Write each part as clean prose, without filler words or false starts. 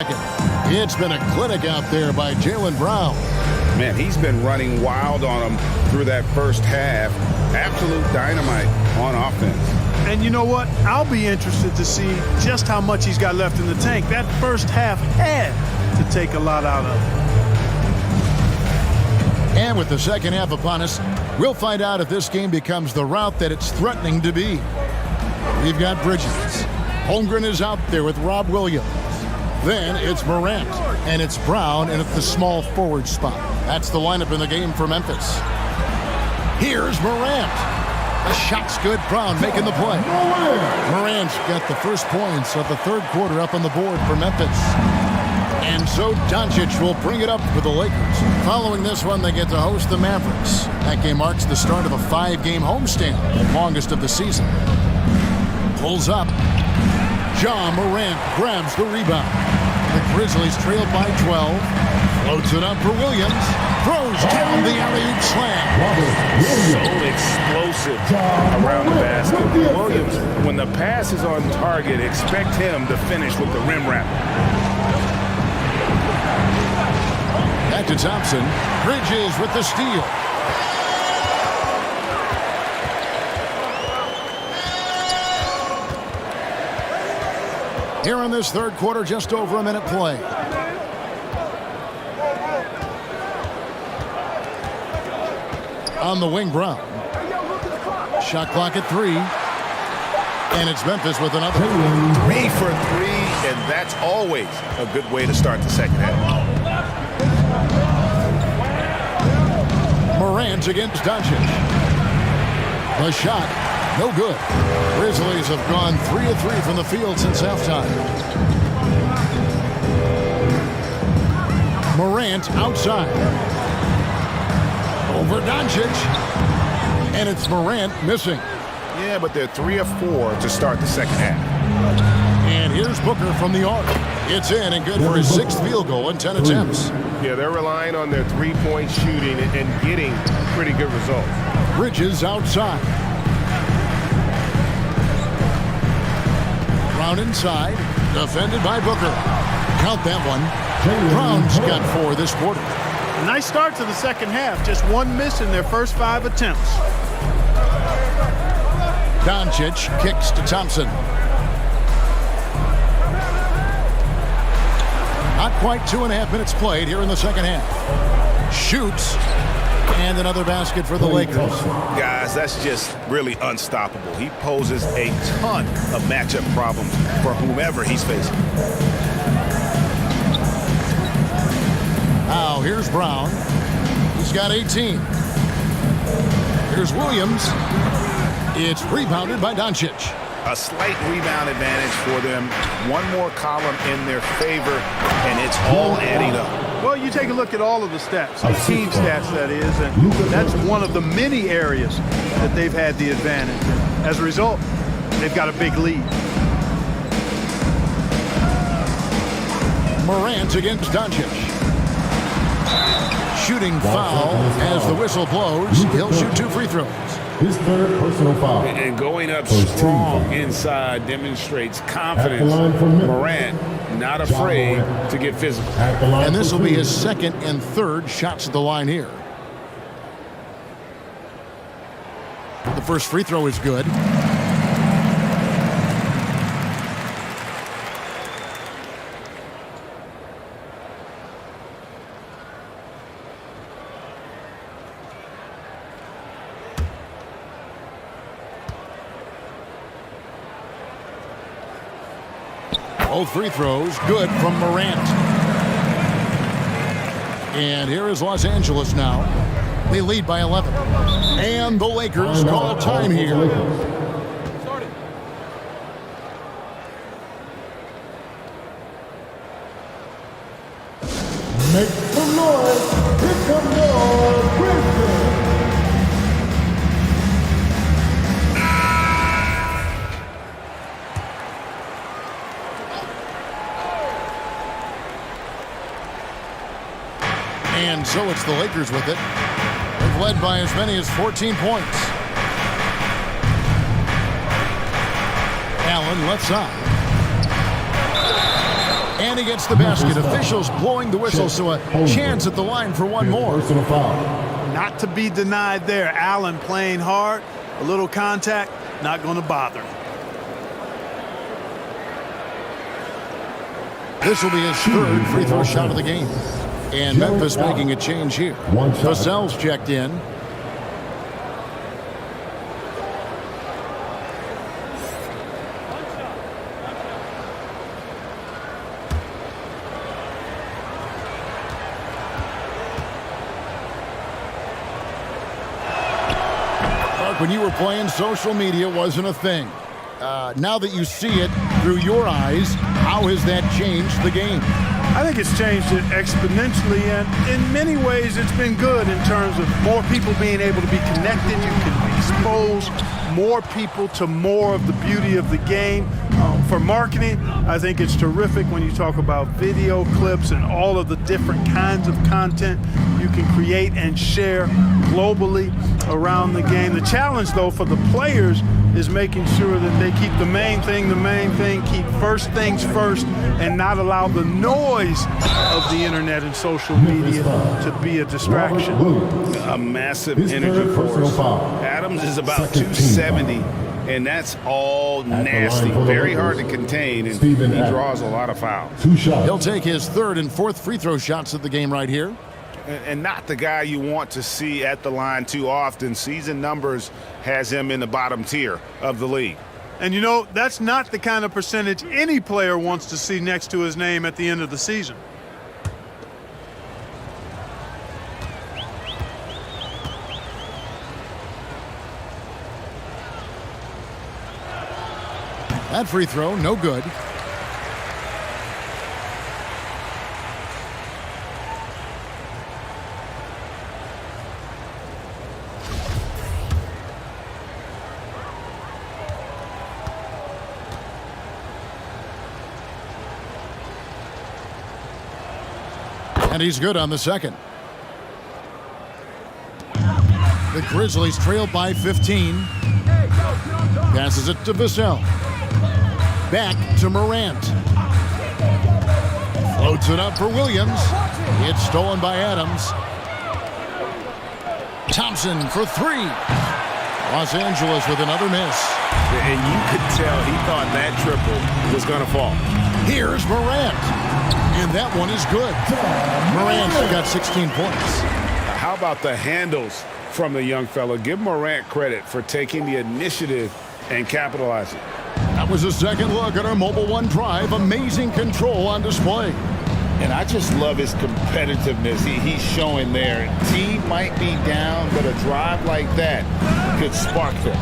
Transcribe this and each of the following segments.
It's been a clinic out there by Jaylen Brown. Man, he's been running wild on him through that first half. Absolute dynamite on offense. And you know what? I'll be interested to see just how much he's got left in the tank. That first half had to take a lot out of him. And with the second half upon us, we'll find out if this game becomes the route that it's threatening to be. We've got Bridges. Holmgren is out there with Rob Williams. Then it's Morant, and it's Brown in at the small forward spot. That's the lineup in the game for Memphis. Here's Morant. The shot's good. Brown making the play. Morant's got the first points of the third quarter up on the board for Memphis. And so Doncic will bring it up for the Lakers. Following this one, they get to host the Mavericks. That game marks the start of a 5-game homestand, the longest of the season. Pulls up. Ja Morant grabs the rebound. The Grizzlies trail by 12. Floats it up for Williams. Throws down the alley-oop slam. So explosive around the basket. Williams, when the pass is on target, expect him to finish with the rim wrap. Back to Thompson. Bridges with the steal. Here in this third quarter, just over a minute play. On the wing, Brown. Shot clock at 3. And it's Memphis with another. 3 for 3, and that's always a good way to start the second half. Morant against Doncic. The shot, no good. Grizzlies have gone 3 of 3 from the field since halftime. Morant outside. Over Doncic. And it's Morant missing. Yeah, but they're 3 of 4 to start the second half. And here's Booker from the arc. It's in and good for his 6th field goal in 10 attempts. Yeah, they're relying on their three-point shooting and getting pretty good results. Bridges outside. Brown inside. Defended by Booker. Count that one. Brown's got 4 this quarter. A nice start to the second half. Just one miss in their first 5 attempts. Doncic kicks to Thompson. Not quite 2.5 minutes played here in the second half. Shoots. And another basket for the Lakers. Guys, that's just really unstoppable. He poses a ton of matchup problems for whomever he's facing. Now here's Brown. He's got 18. Here's Williams. It's rebounded by Doncic. A slight rebound advantage for them. One more column in their favor, and it's all adding up. Well, you take a look at all of the stats, the team stats, that is, and that's one of the many areas that they've had the advantage. And as a result, they've got a big lead. Morant against Doncic. Shooting foul as the whistle blows. He'll shoot 2 free throws. His third personal foul. And going up strong inside demonstrates confidence. Morant not afraid to get physical. And this will be his 2nd and 3rd shots at the line here. The first free throw is good. Both free throws good from Morant. And here is Los Angeles now. They lead by 11. And the Lakers call time here. Make some noise. Here comes your Grizzlies. And so it's the Lakers with it. They've led by as many as 14 points. Allen left side. And he gets the basket. Officials blowing the whistle, so a chance at the line for one more. Personal foul. Not to be denied there. Allen playing hard. A little contact, not going to bother him. This will be his third free throw shot of the game. And Memphis making a change here. Vassell's checked in. When you were playing, social media wasn't a thing. Now that you see it through your eyes, how has that changed the game? I think it's changed it exponentially, and in many ways it's been good in terms of more people being able to be connected. You can expose more people to more of the beauty of the game. For marketing, I think it's terrific when you talk about video clips and all of the different kinds of content you can create and share globally around the game. The challenge, though, for the players is making sure that they keep the main thing, keep first things first, and not allow the noise of the internet and social media to be a distraction. A massive energy force. Adams is about 270, and that's all nasty. Very hard to contain, and he draws a lot of fouls. He'll take his third and fourth free throw shots of the game right here. And not the guy you want to see at the line too often. Season numbers has him in the bottom tier of the league. And you know, that's not the kind of percentage any player wants to see next to his name at the end of the season. That free throw, no good. And he's good on the second. The Grizzlies trail by 15. Passes it to Vassell. Back to Morant. Floats it up for Williams. It's stolen by Adams. Thompson for three. Los Angeles with another miss. And you could tell he thought that triple was going to fall. Here's Morant. And that one is good. Morant's got 16 points. How about the handles from the young fella? Give Morant credit for taking the initiative and capitalizing. That was a second look at our Mobile One Drive. Amazing control on display. And I just love his competitiveness he's showing there. Team might be down, but a drive like that could spark them.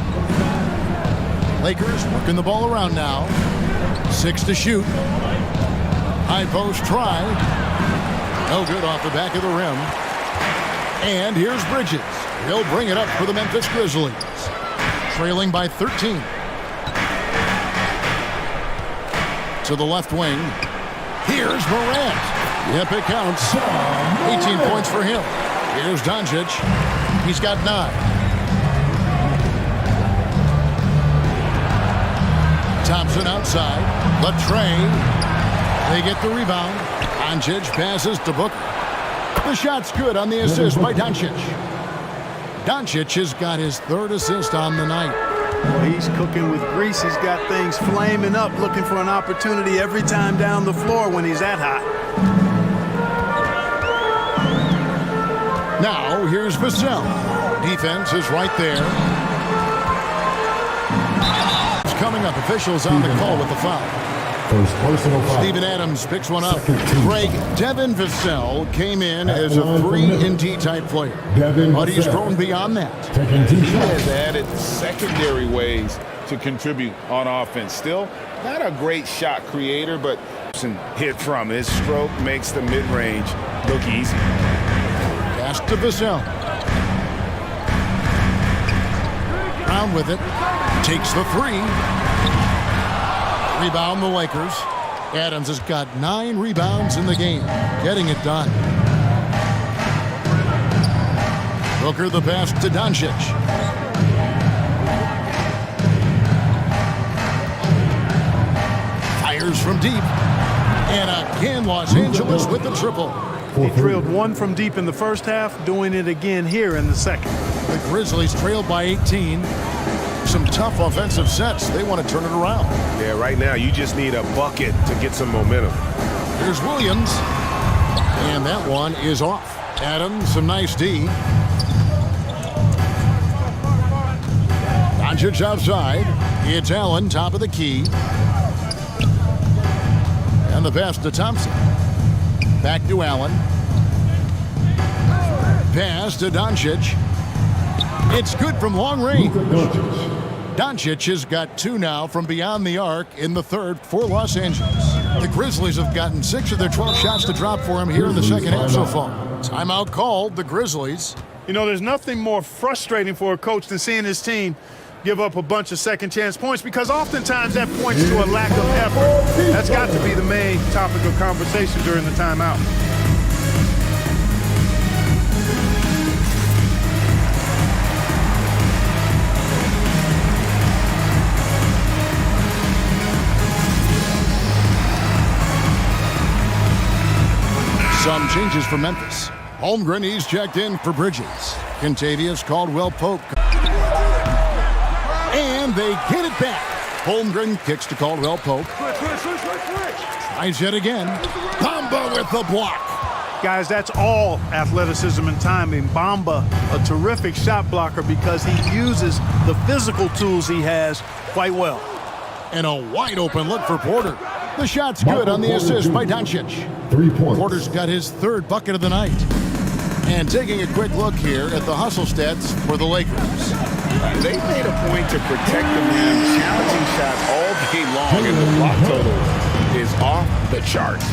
Lakers working the ball around now. 6 to shoot. High post try. No good off the back of the rim. And here's Bridges. He'll bring it up for the Memphis Grizzlies. Trailing by 13. To the left wing. Here's Morant. Yep, it counts. 18 points for him. Here's Doncic. He's got 9. Thompson outside. Latrey. They get the rebound. Doncic passes to Booker. The shot's good on the assist by Doncic. Doncic has got his third assist on the night. Well, he's cooking with grease. He's got things flaming up, looking for an opportunity every time down the floor when he's that hot. Now, here's Vassell. Defense is right there. It's coming up. Officials on the call with the foul. First personal foul. Steven Adams picks one up. Greg, Devin Vassell came in as a 3-and-D type player. But he's grown beyond that. He has added secondary ways to contribute on offense. Still, not a great shot creator, but hit from his stroke makes the mid-range look easy. Pass to Vassell. Brown with it. Takes the three. Rebound the Lakers. Adams has got 9 rebounds in the game, getting it done. Booker the pass to Doncic. Fires from deep. And again, Los Angeles with the triple. He drilled one from deep in the first half, doing it again here in the second. The Grizzlies trailed by 18. Some tough offensive sets. They want to turn it around. Yeah, right now you just need a bucket to get some momentum. Here's Williams. And that one is off. Adams, some nice D. Doncic outside. It's Allen, top of the key. And the pass to Thompson. Back to Allen. Pass to Doncic. It's good from long range. Doncic has got 2 now from beyond the arc in the third for Los Angeles. The Grizzlies have gotten 6 of their 12 shots to drop for him here in the second half so far. Timeout called, the Grizzlies. You know, there's nothing more frustrating for a coach than seeing his team give up a bunch of second chance points, because oftentimes that points to a lack of effort. That's got to be the main topic of conversation during the timeout. Some changes for Memphis. Holmgren, he's checked in for Bridges. Contavious Caldwell Pope. And they get it back. Holmgren kicks to Caldwell Pope. Tries yet again. Bamba with the block. Guys, that's all athleticism and timing. Bamba, a terrific shot blocker because he uses the physical tools he has quite well. And a wide open look for Porter. The shot's good on the assist by Doncic. 3 points. Porter's got his 3rd bucket of the night. And taking a quick look here at the hustle stats for the Lakers. They made a point to protect the rim, challenging shots all game long, and the block total is off the charts.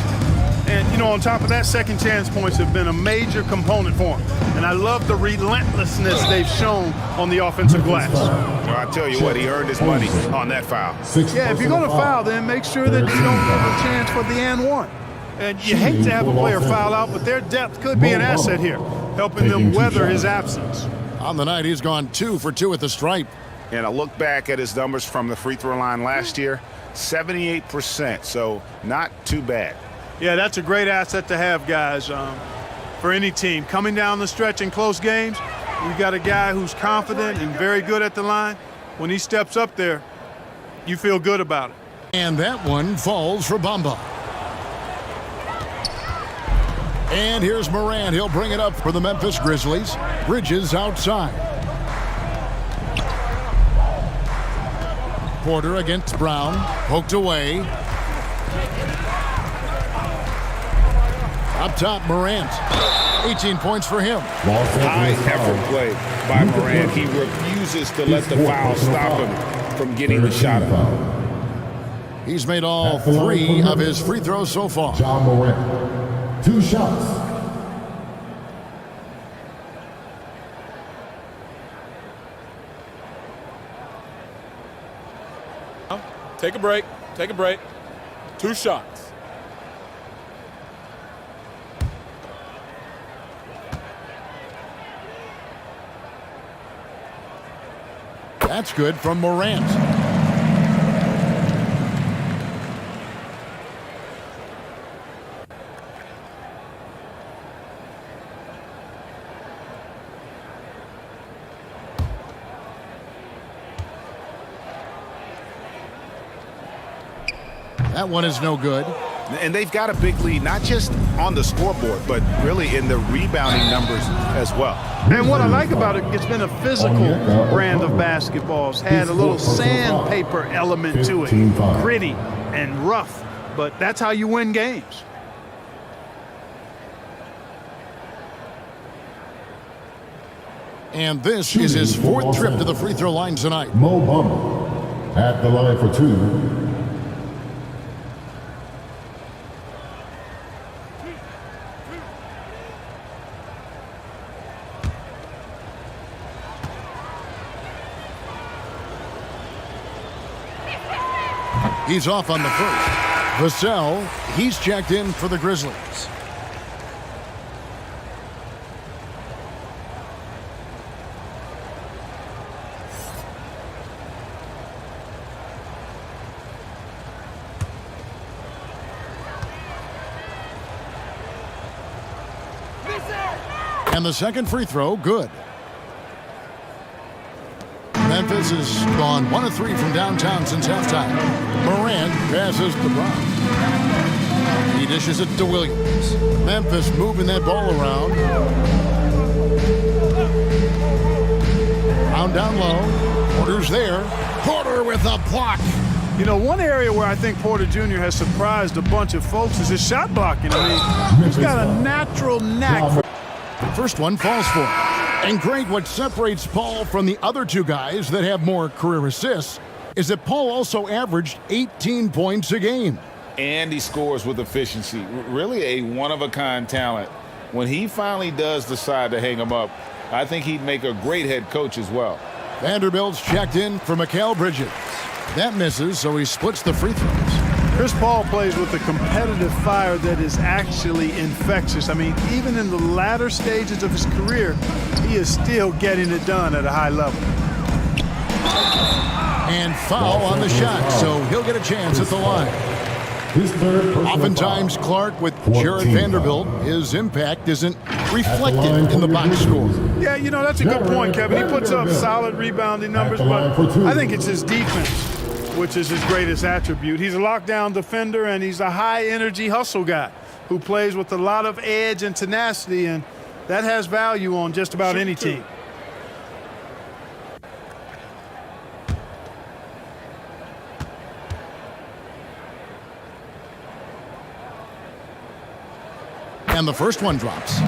And, you know, on top of that, second chance points have been a major component for him. And I love the relentlessness they've shown on the offensive glass. Well, I tell you what, he earned his money on that foul. Yeah, if you're going to foul, then make sure that you don't give a chance for the and one. And you hate to have a player foul out, but their depth could be an asset here, helping them weather his absence. On the night, he's gone 2 for 2 at the stripe. And I look back at his numbers from the free throw line last year, 78%, so not too bad. Yeah, that's a great asset to have, guys, for any team. Coming down the stretch in close games, you got a guy who's confident and very good at the line. When he steps up there, you feel good about it. And that one falls for Bamba. And here's Morant. He'll bring it up for the Memphis Grizzlies. Bridges outside. Porter against Brown. Poked away. Up top, Morant. 18 points for him. High effort play by Morant. He refuses to let the foul stop him from getting the shot up. He's made all 3 of his free throws so far. John Morant. 2 shots. Take a break. Take a break. 2 shots. That's good from Morant. That one is no good. And they've got a big lead, not just on the scoreboard, but really in the rebounding numbers as well. And what I like about it, it's been a physical brand of basketball. It's had a little sandpaper element to it. Gritty and rough, but that's how you win games. And this is his 4th trip to the free throw line tonight. Mo Bamba at the line for 2. He's off on the first. Vassell, he's checked in for the Grizzlies. And the second free throw, good. Memphis has gone 1 of 3 from downtown since halftime. Morant passes to Brown. He dishes it to Williams. Memphis moving that ball around. Brown down low. Porter's there. Porter with a block. You know, one area where I think Porter Jr. has surprised a bunch of folks is his shot blocking. I mean, he's got a natural knack for. First one falls for him. And great, what separates Paul from the other two guys that have more career assists is that Paul also averaged 18 points a game. And he scores with efficiency. Really a one-of-a-kind talent. When he finally does decide to hang him up, I think he'd make a great head coach as well. Vanderbilt's checked in for Mikal Bridges. That misses, so he splits the free throws. Chris Paul plays with a competitive fire that is actually infectious. I mean, even in the latter stages of his career, he is still getting it done at a high level. And foul on the shot, so he'll get a chance at the line. Oftentimes, Clark with Jared Vanderbilt, his impact isn't reflected in the box score. Yeah, you know, that's a good point, Kevin. He puts up solid rebounding numbers, but I think it's his defense, which is his greatest attribute. He's a lockdown defender, and he's a high-energy hustle guy who plays with a lot of edge and tenacity, and that has value on just about any team. And the first one drops.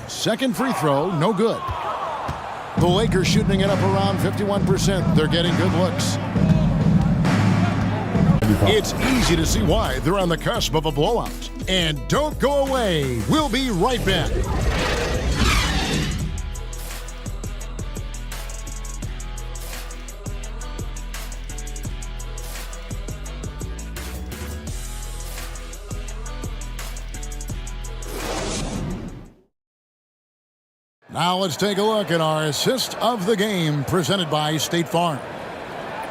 Second free throw, no good. The Lakers shooting it up around 51%. They're getting good looks. It's easy to see why they're on the cusp of a blowout. And don't go away. We'll be right back. Now let's take a look at our assist of the game presented by State Farm.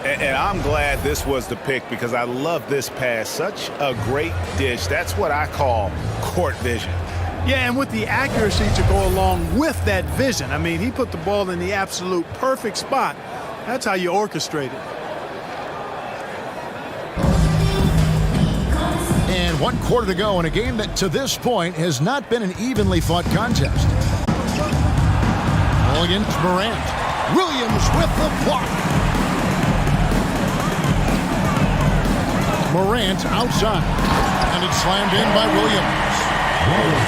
And I'm glad this was the pick because I love this pass. Such a great dish. That's what I call court vision. Yeah, and with the accuracy to go along with that vision. I mean, he put the ball in the absolute perfect spot. That's how you orchestrate it. And 1 quarter to go in a game that to this point has not been an evenly fought contest. Against Morant. Williams with the block. Morant outside. And it's slammed in by Williams.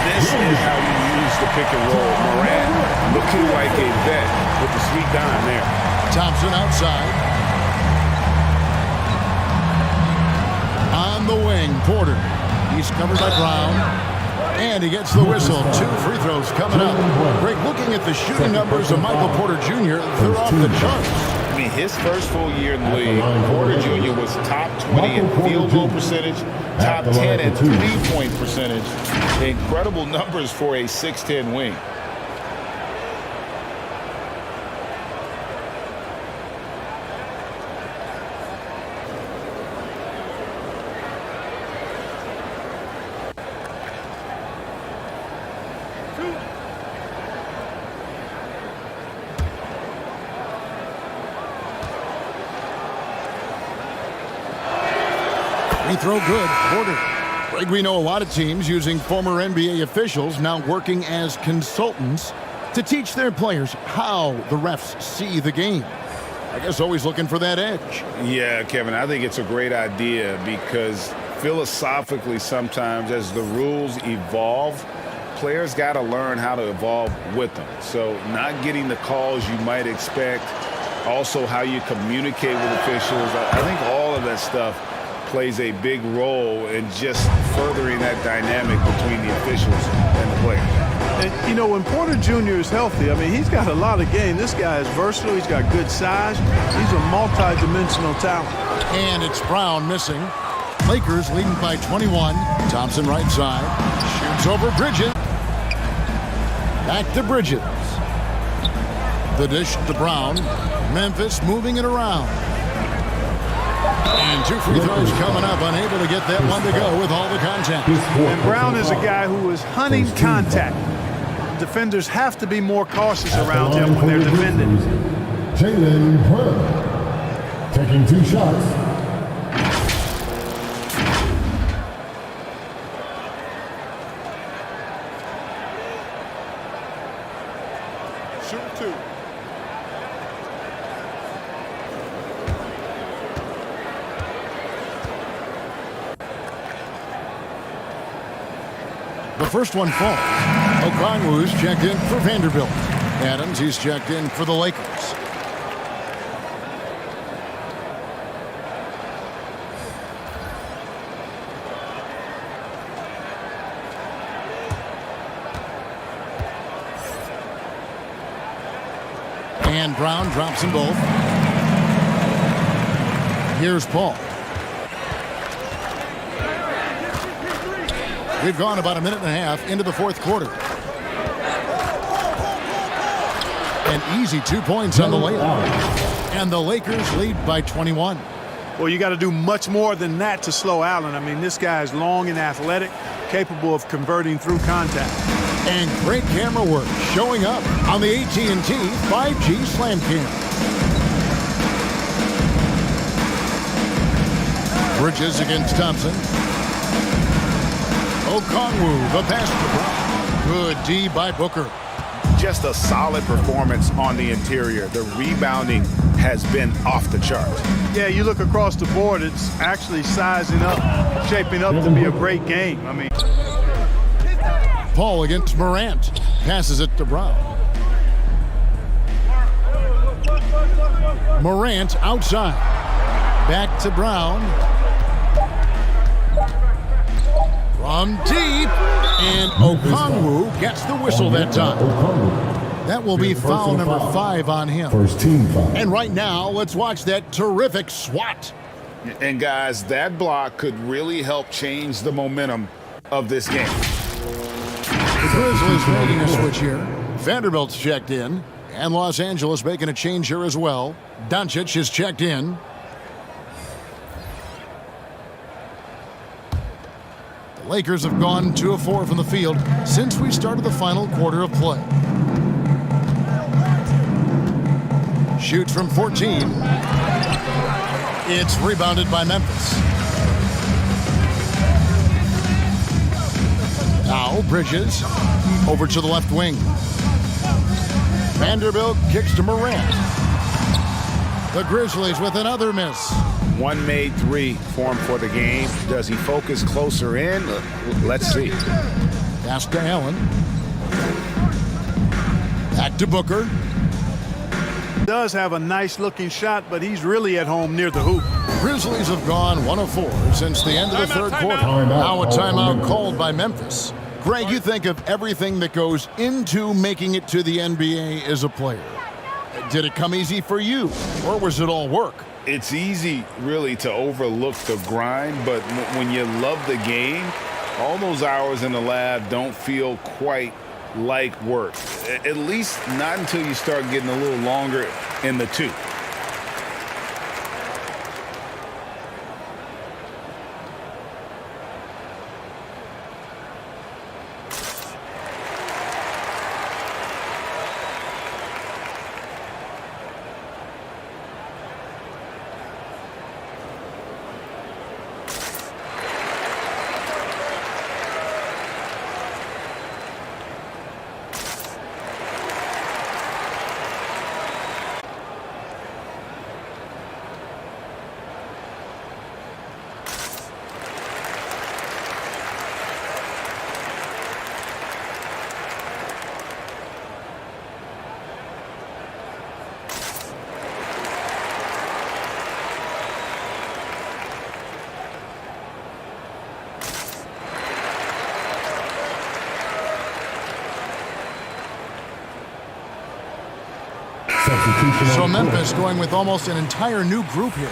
This is how you use the pick and roll. Morant looking like a vet with the sweet dime there. Thompson outside. On the wing, Porter. He's covered by Brown. And he gets the whistle. 2 free throws coming up. Greg, looking at the shooting numbers of Michael Porter Jr., they're off the charts. I mean, his first full year in the league, Porter Jr. was top 20 in field goal percentage, top 10 in three-point percentage. Incredible numbers for a 6'10" wing. Free throw good, Porter. Greg, we know a lot of teams using former NBA officials now working as consultants to teach their players how the refs see the game. I guess always looking for that edge. Yeah, Kevin, I think it's a great idea because philosophically sometimes as the rules evolve, players got to learn how to evolve with them. So not getting the calls you might expect, also how you communicate with officials. I think all of that stuff plays a big role in just furthering that dynamic between the officials and the players. And, you know, when Porter Jr. is healthy, I mean, he's got a lot of game. This guy is versatile. He's got good size. He's a multi-dimensional talent. And it's Brown missing. Lakers leading by 21. Thompson right side. Shoots over Bridges. Back to Bridges. The dish to Brown. Memphis moving it around. And 2 free throws coming up. Unable to get that one to go with all the contact. And Brown is a guy who is hunting contact. Defenders have to be more cautious around him when they're defending. Jalen Brown taking 2 shots. Shoot 2. The first one falls. Okongwu's checked in for Vanderbilt. Adams, he's checked in for the Lakers. And Brown drops them both. Here's Paul. We've gone about a minute and a half into the fourth quarter. An easy 2 points on the layup. And the Lakers lead by 21. Well, you got to do much more than that to slow Allen. I mean, this guy is long and athletic, capable of converting through contact. And great camera work showing up on the AT&T 5G Slam Cam. Bridges against Thompson. Okongwu, the pass to Brown. Good D by Booker. Just a solid performance on the interior. The rebounding has been off the charts. Yeah, you look across the board, it's actually sizing up, shaping up to be a great game. I mean, Paul against Morant. Passes it to Brown. Morant outside. Back to Brown. From deep. And Okongwu gets the whistle that time. That will be foul number 5 on him. First team foul. And right now, let's watch that terrific swat. And guys, that block could really help change the momentum of this game. The Grizzlies making a switch here. Vanderbilt's checked in. And Los Angeles making a change here as well. Doncic is checked in. The Lakers have gone 2 of 4 from the field since we started the final quarter of play. Shoots from 14. It's rebounded by Memphis. Now Bridges over to the left wing. Vanderbilt kicks to Morant. The Grizzlies with another miss. One made 3 for him for the game. Does he focus closer in? Let's see. Pass to Allen. Back to Booker. does have a nice looking shot, but he's really at home near the hoop. Grizzlies have gone 1 of 4 since the end of the third quarter. Now a timeout called by Memphis. Greg, you think of everything that goes into making it to the NBA as a player. Did it come easy for you, or was it all work? It's easy, really, to overlook the grind, but when you love the game, all those hours in the lab don't feel quite like work. At least not until you start getting a little longer in the tooth. So Memphis going with almost an entire new group here.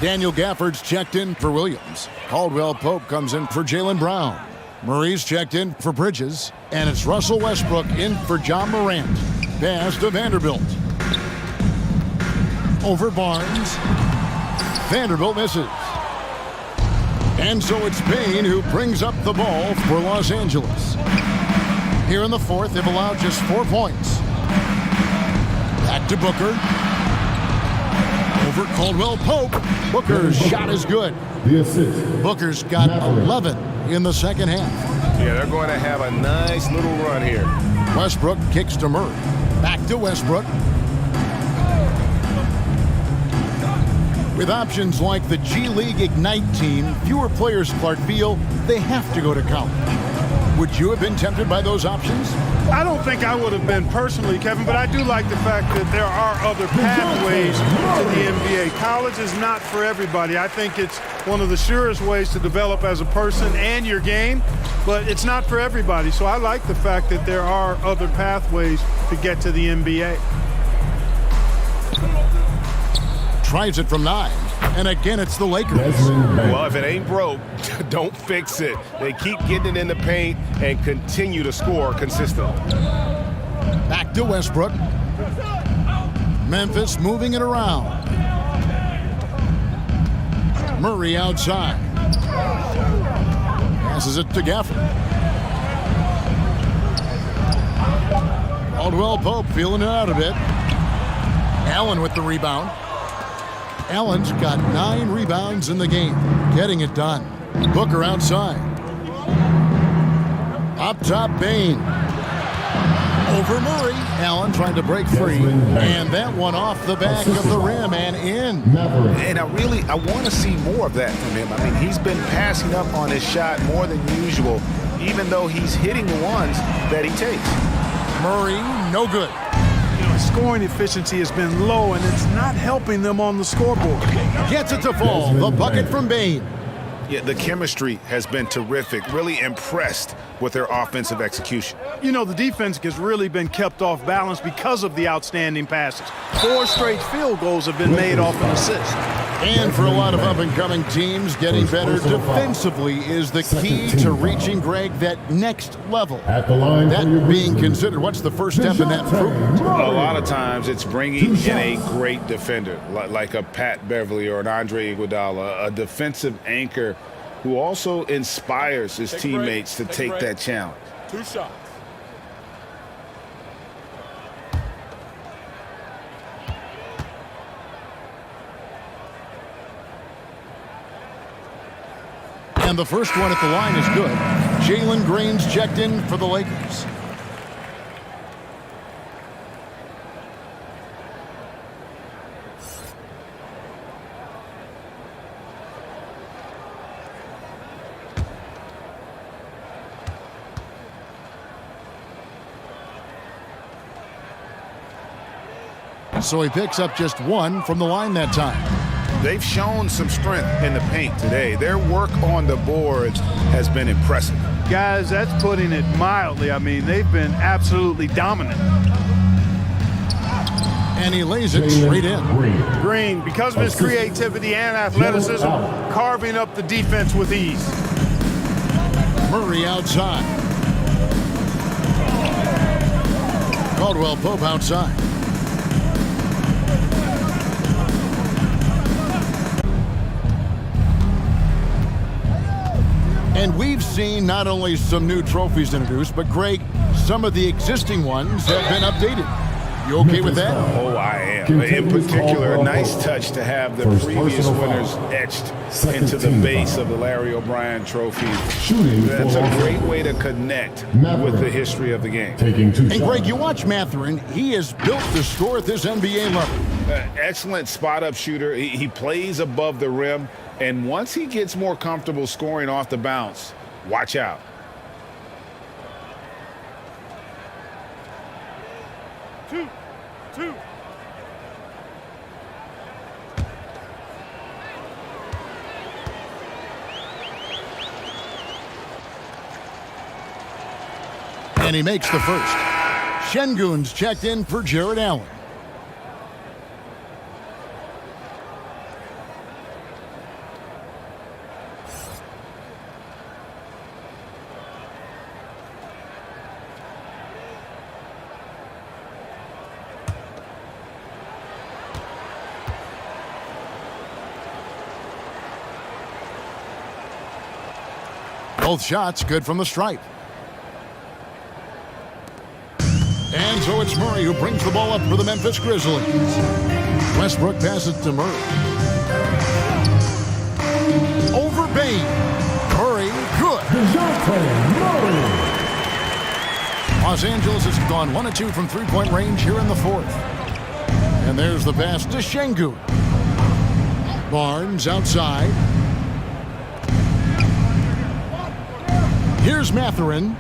Daniel Gafford's checked in for Williams. Caldwell Pope comes in for Jaylen Brown. Murray's checked in for Bridges. And it's Russell Westbrook in for John Morant. Pass to Vanderbilt. Over Barnes. Vanderbilt misses. And so it's Payne who brings up the ball for Los Angeles. Here in the fourth, they've allowed just 4 points. Back to Booker. Over Caldwell Pope. Booker's shot is good. The assist. Booker's got 11 in the second half. Yeah, they're going to have a nice little run here. Westbrook kicks to Murray. Back to Westbrook. With options like the G League Ignite team, fewer players, Clark, feel they have to go to college. Would you have been tempted by those options? I don't think I would have been personally, Kevin, but I do like the fact that there are other pathways to the NBA. College is not for everybody. I think it's one of the surest ways to develop as a person and your game, but it's not for everybody. So I like the fact that there are other pathways to get to the NBA. Tries it from 9. And again, it's the Lakers. Well, if it ain't broke, don't fix it. They keep getting it in the paint and continue to score consistently. Back to Westbrook. Memphis moving it around. Murray outside. Passes it to Gafford. Caldwell Pope feeling it out a bit. Allen with the rebound. Allen's got 9 rebounds in the game, getting it done. Booker outside. Up top, Payne. Over Murray. Allen trying to break free. And that one off the back of the rim and in. And I want to see more of that from him. I mean, he's been passing up on his shot more than usual, even though he's hitting the ones that he takes. Murray, no good. Scoring efficiency has been low, and it's not helping them on the scoreboard. Gets it to fall. The bucket from Payne. Yeah, the chemistry has been terrific. Really impressed with their offensive execution. You know, the defense has really been kept off balance because of the outstanding passes. 4 straight field goals have been made off an assist. And for a lot of up-and-coming teams, getting better defensively is the key to reaching, Greg, that next level. At the line that being considered, what's the first step in that improvement? A lot of times it's bringing in a great defender, like a Pat Beverly or an Andre Iguodala, a defensive anchor who also inspires his teammates to take that challenge. 2 shots. And the first one at the line is good. Jalen Green's checked in for the Lakers. So he picks up just 1 from the line that time. They've shown some strength in the paint today. Their work on the boards has been impressive. Guys, that's putting it mildly. I mean, they've been absolutely dominant. And he lays it straight in. Green, because of his creativity and athleticism, carving up the defense with ease. Murray outside. Caldwell Pope outside. And we've seen not only some new trophies introduced, but Greg, some of the existing ones have been updated. You okay with that? Oh, I am. In particular, a nice touch to have the previous winners etched into the base of the Larry O'Brien trophy. That's a great way to connect with the history of the game. And Greg, you watch Mathurin. He is built to score at this NBA level. Excellent spot-up shooter. He plays above the rim. And once he gets more comfortable scoring off the bounce, watch out. Two. And he makes the first. Şengün's checked in for Jared Allen. Both shots good from the stripe. And so it's Murray who brings the ball up for the Memphis Grizzlies. Westbrook passes to Murray. Over Bane. Murray, good. Los Angeles has gone 1 of 2 from three-point range here in the fourth. And there's the pass to Şengün. Barnes outside. Here's Mathurin.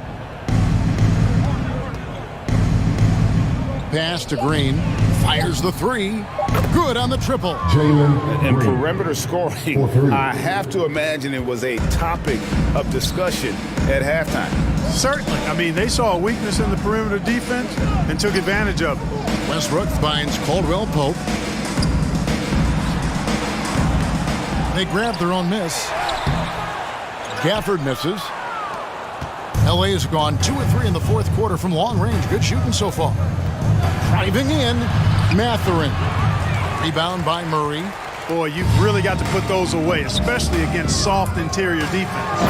Pass to Green. Fires the three. Good on the triple. And perimeter scoring, I have to imagine it was a topic of discussion at halftime. Certainly. I mean, they saw a weakness in the perimeter defense and took advantage of it. Westbrook finds Caldwell Pope. They grab their own miss. Gafford misses. LA has gone 2 of 3 in the fourth quarter from long range. Good shooting so far. Driving in, Mathurin. Rebound by Murray. Boy, you've really got to put those away, especially against soft interior defense.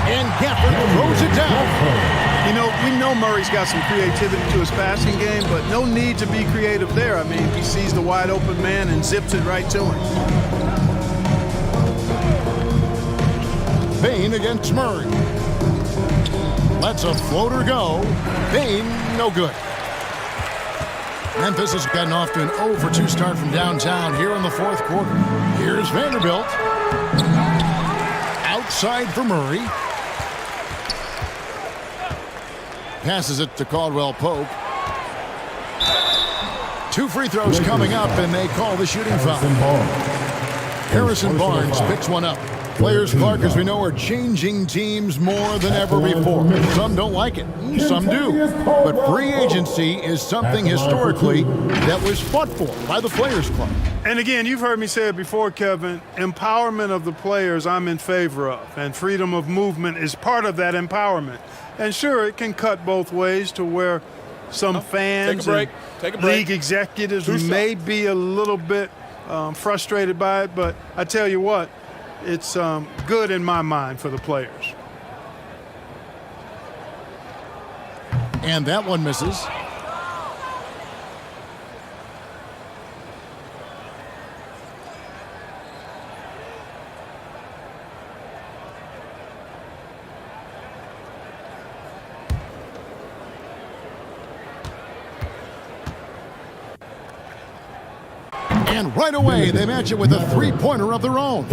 And Gafford throws it down. You know, we know Murray's got some creativity to his passing game, but no need to be creative there. I mean, he sees the wide open man and zips it right to him. Bane against Murray. Lets a floater go. Bane, no good. Memphis has gotten off to an 0 for 2 start from downtown here in the fourth quarter. Here's Vanderbilt. Outside for Murray. Passes it to Caldwell Pope. 2 free throws coming up, and they call the shooting foul. Harrison Barnes picks one up. Players, Clark, as we know, are changing teams more than ever before. Some don't like it, some do. But free agency is something historically that was fought for by the Players Club. And again, you've heard me say it before, Kevin, empowerment of the players I'm in favor of, and freedom of movement is part of that empowerment. And sure, it can cut both ways to where some fans and league executives may be a little bit frustrated by it, but I tell you what, it's good in my mind for the players. And that one misses. And right away, they match it with a three-pointer of their own.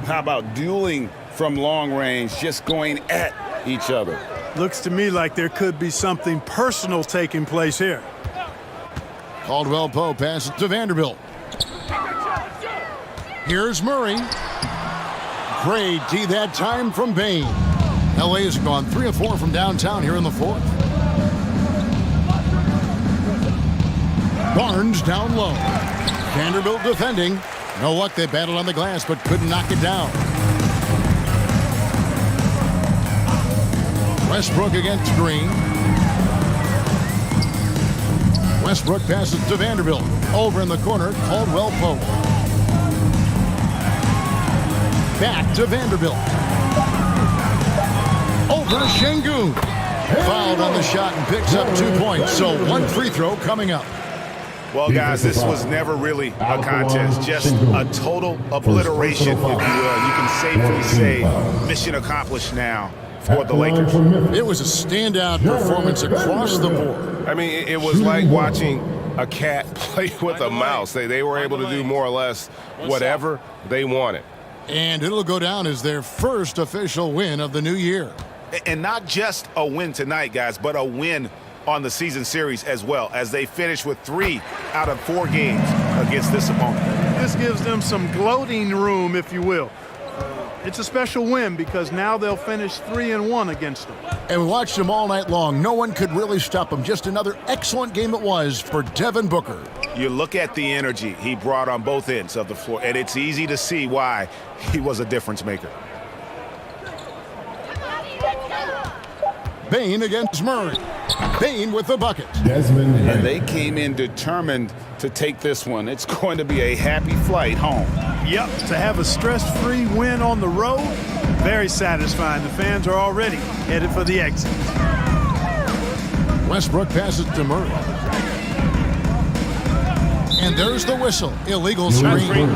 How about dueling from long range, just going at each other? Looks to me like there could be something personal taking place here. Caldwell Pope passes to Vanderbilt. Here's Murray. Great D that time from Bane. LA has gone 3 of 4 from downtown here in the fourth. Barnes down low. Vanderbilt defending. No luck, they battled on the glass but couldn't knock it down. Westbrook against Green. Westbrook passes to Vanderbilt. Over in the corner, Caldwell Pope. Back to Vanderbilt. Over to Şengün. Fouled on the shot and picks up 2 points. So 1 free throw coming up. Well, guys, this was never really a contest, just a total obliteration, if you will. You can safely say mission accomplished now for the Lakers. It was a standout performance across the board. I mean, it was like watching a cat play with a mouse. They were able to do more or less whatever they wanted. And it'll go down as their first official win of the new year. And not just a win tonight, guys, but a win on the season series as well, as they finish with 3 out of 4 games against this opponent. This gives them some gloating room, if you will. It's a special win because now they'll finish 3-1 against them. And we watched them all night long. No one could really stop them. Just another excellent game it was for Devin Booker. You look at the energy he brought on both ends of the floor, and it's easy to see why he was a difference maker. Bane against Murray. Bane with the bucket. And they came in determined to take this one. It's going to be a happy flight home. Yep, to have a stress-free win on the road, Very satisfying. The fans are already headed for the exit. Westbrook passes to Murray. And there's the whistle. Illegal screen.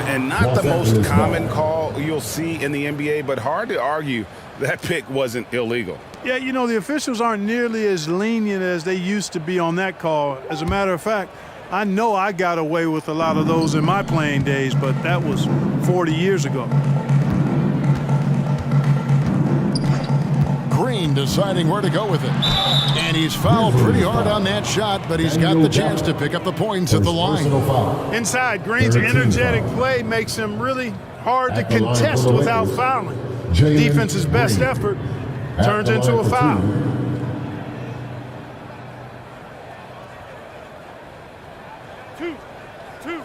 And not the most common call you'll see in the NBA, but hard to argue that pick wasn't illegal. Yeah, you know, the officials aren't nearly as lenient as they used to be on that call. As a matter of fact, I know I got away with a lot of those in my playing days, but that was 40 years ago. Green deciding where to go with it. And he's fouled pretty hard on that shot, but he's got the chance to pick up the points at the line. Inside, Green's energetic play makes him really hard to contest without fouling. Defense's best effort turns into a foul. Two.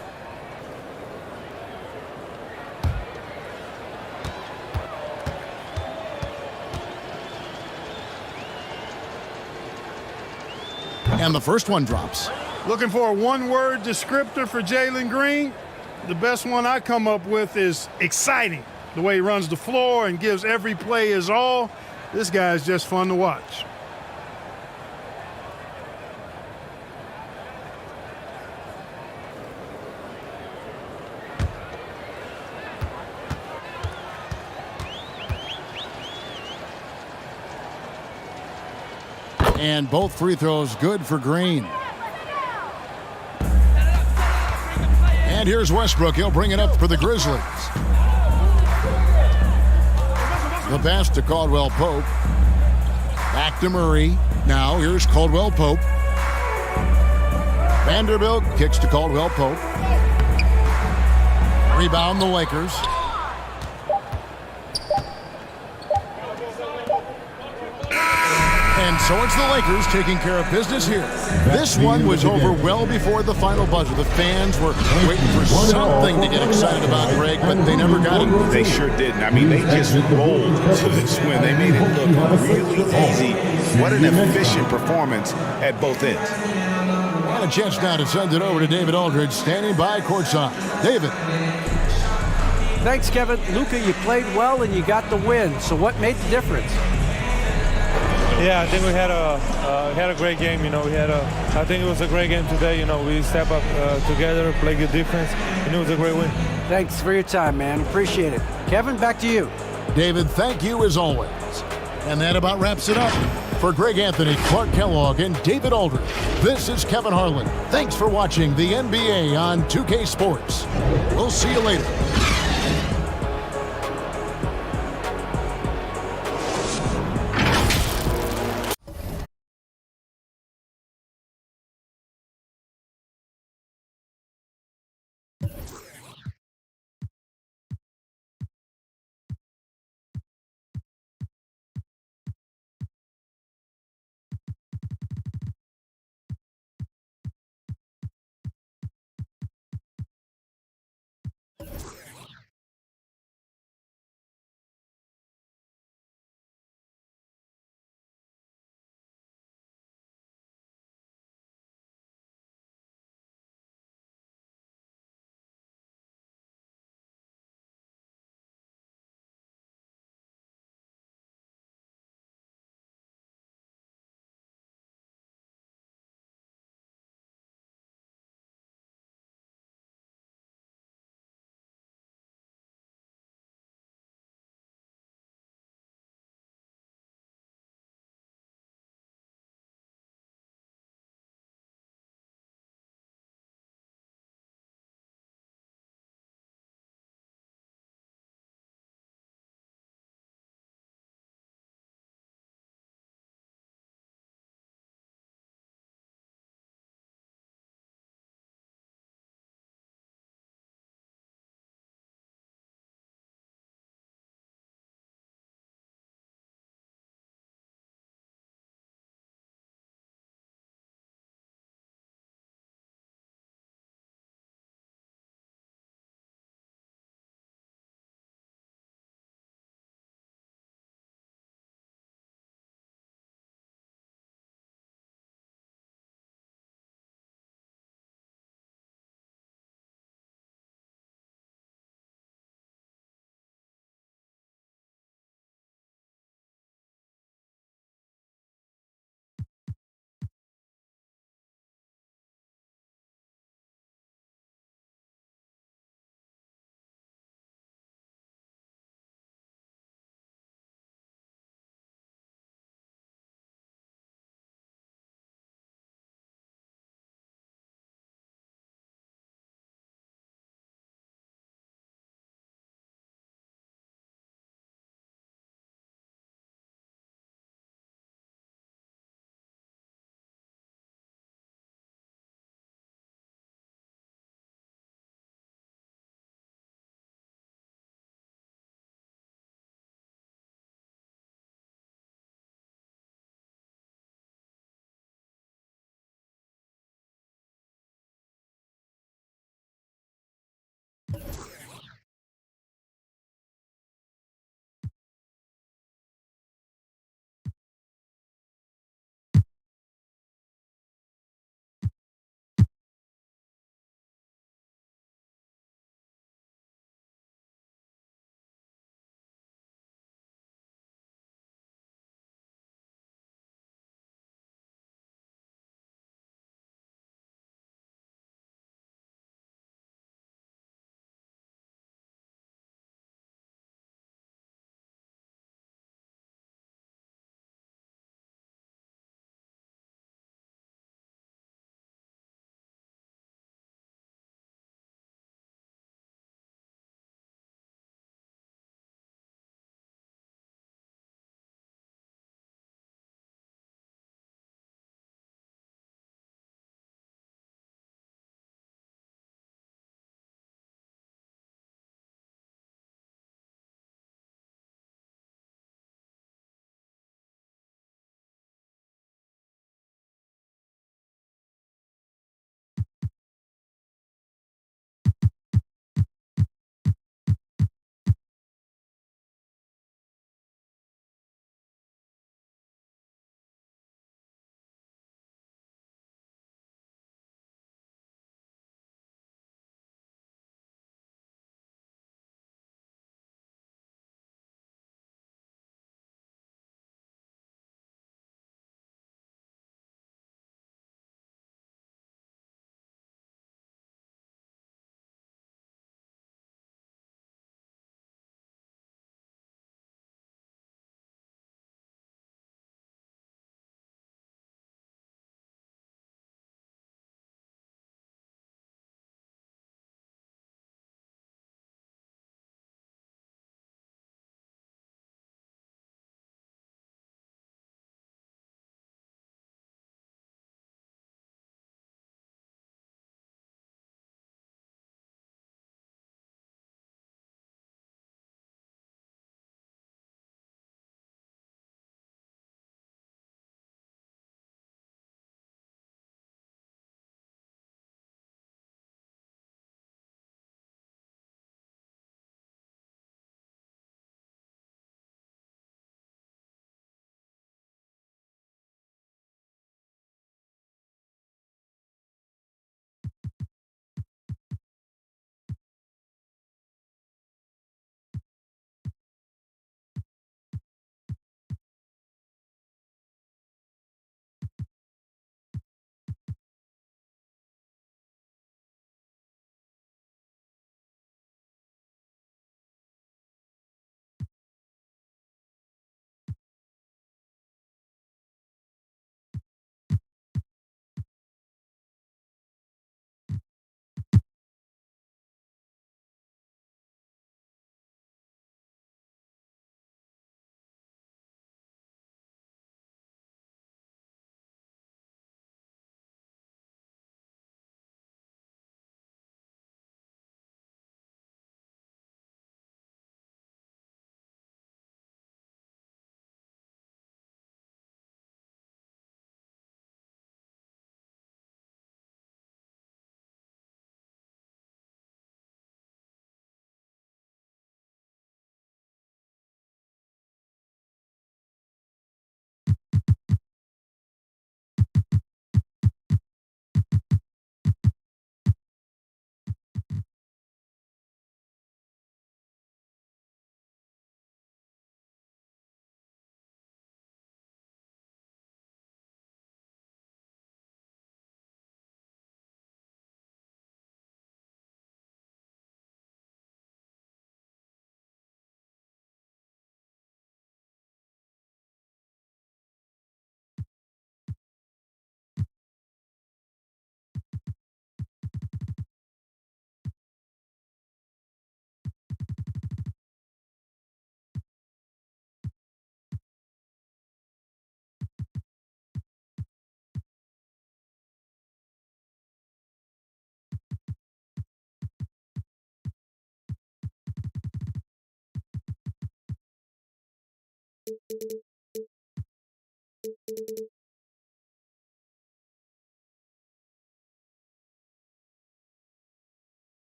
And the first one drops. Looking for a one-word descriptor for Jalen Green? The best one I come up with is exciting. The way he runs the floor and gives every play his all. This guy is just fun to watch. And both free throws good for Green. And here's Westbrook. He'll bring it up for the Grizzlies. The pass to Caldwell Pope. Back to Murray. Now here's Caldwell Pope. Vanderbilt kicks to Caldwell Pope. Rebound the Lakers. And so it's the Lakers taking care of business here. This one was over well before the final buzzer. The fans were waiting for something to get excited about, Greg, but they never got it. They sure didn't. I mean, they just rolled to this win. They made it look really easy. What an efficient performance at both ends. And a chance now to send it over to David Aldridge, standing by courtside. David. Thanks, Kevin. Luka, you played well and you got the win. So what made the difference? Yeah, I think we had a great game. You know, I think it was a great game today. You know, we step up together, play good defense, and it was a great win. Thanks for your time, man. Appreciate it. Kevin, back to you. David, thank you as always. And that about wraps it up. For Greg Anthony, Clark Kellogg, and David Aldridge, this is Kevin Harlan. Thanks for watching the NBA on 2K Sports. We'll see you later.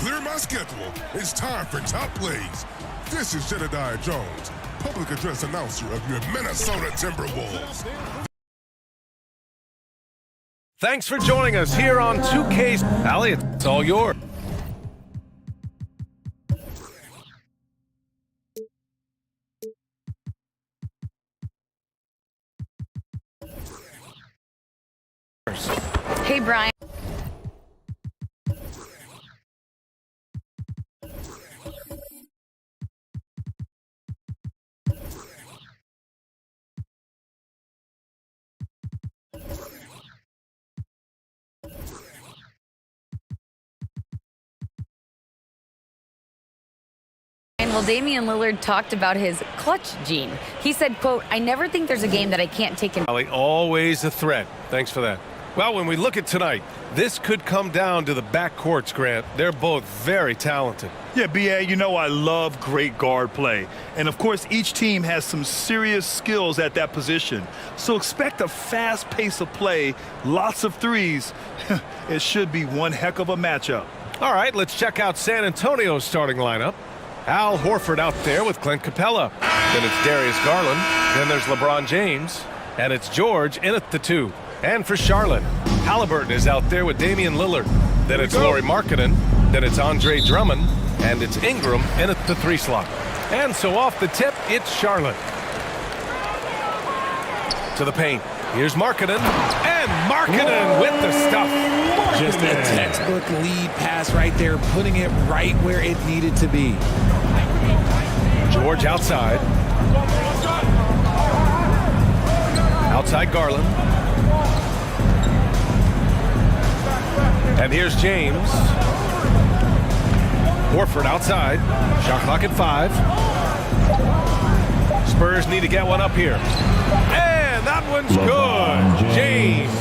Clear my schedule. It's time for Top Plays. This is Jedediah Jones, public address announcer of your Minnesota Timberwolves. Thanks for joining us here on 2K's. Allie, it's all yours. Hey, Brian. Well, Damian Lillard talked about his clutch gene. He said, quote, "I never think there's a game that I can't take in." Allie, always a threat. Thanks for that. Well, when we look at tonight, this could come down to the backcourts, Grant. They're both very talented. Yeah, B.A., you know I love great guard play. And, of course, each team has some serious skills at that position. So expect a fast pace of play, lots of threes. It should be one heck of a matchup. All right, let's check out San Antonio's starting lineup. Al Horford out there with Clint Capella. Then it's Darius Garland. Then there's LeBron James. And it's George in at the 2. And for Charlotte, Halliburton is out there with Damian Lillard. Then it's Lauri Markkanen. Then it's Andre Drummond. And it's Ingram in at the 3 slot. And so off the tip, it's Charlotte. To the paint. Here's Markkanen. And Markkanen with the stuff. Just a textbook lead pass right there, putting it right where it needed to be. George outside. Outside Garland. And here's James. Horford outside. Shot clock at 5. Spurs need to get one up here. And that one's good. James.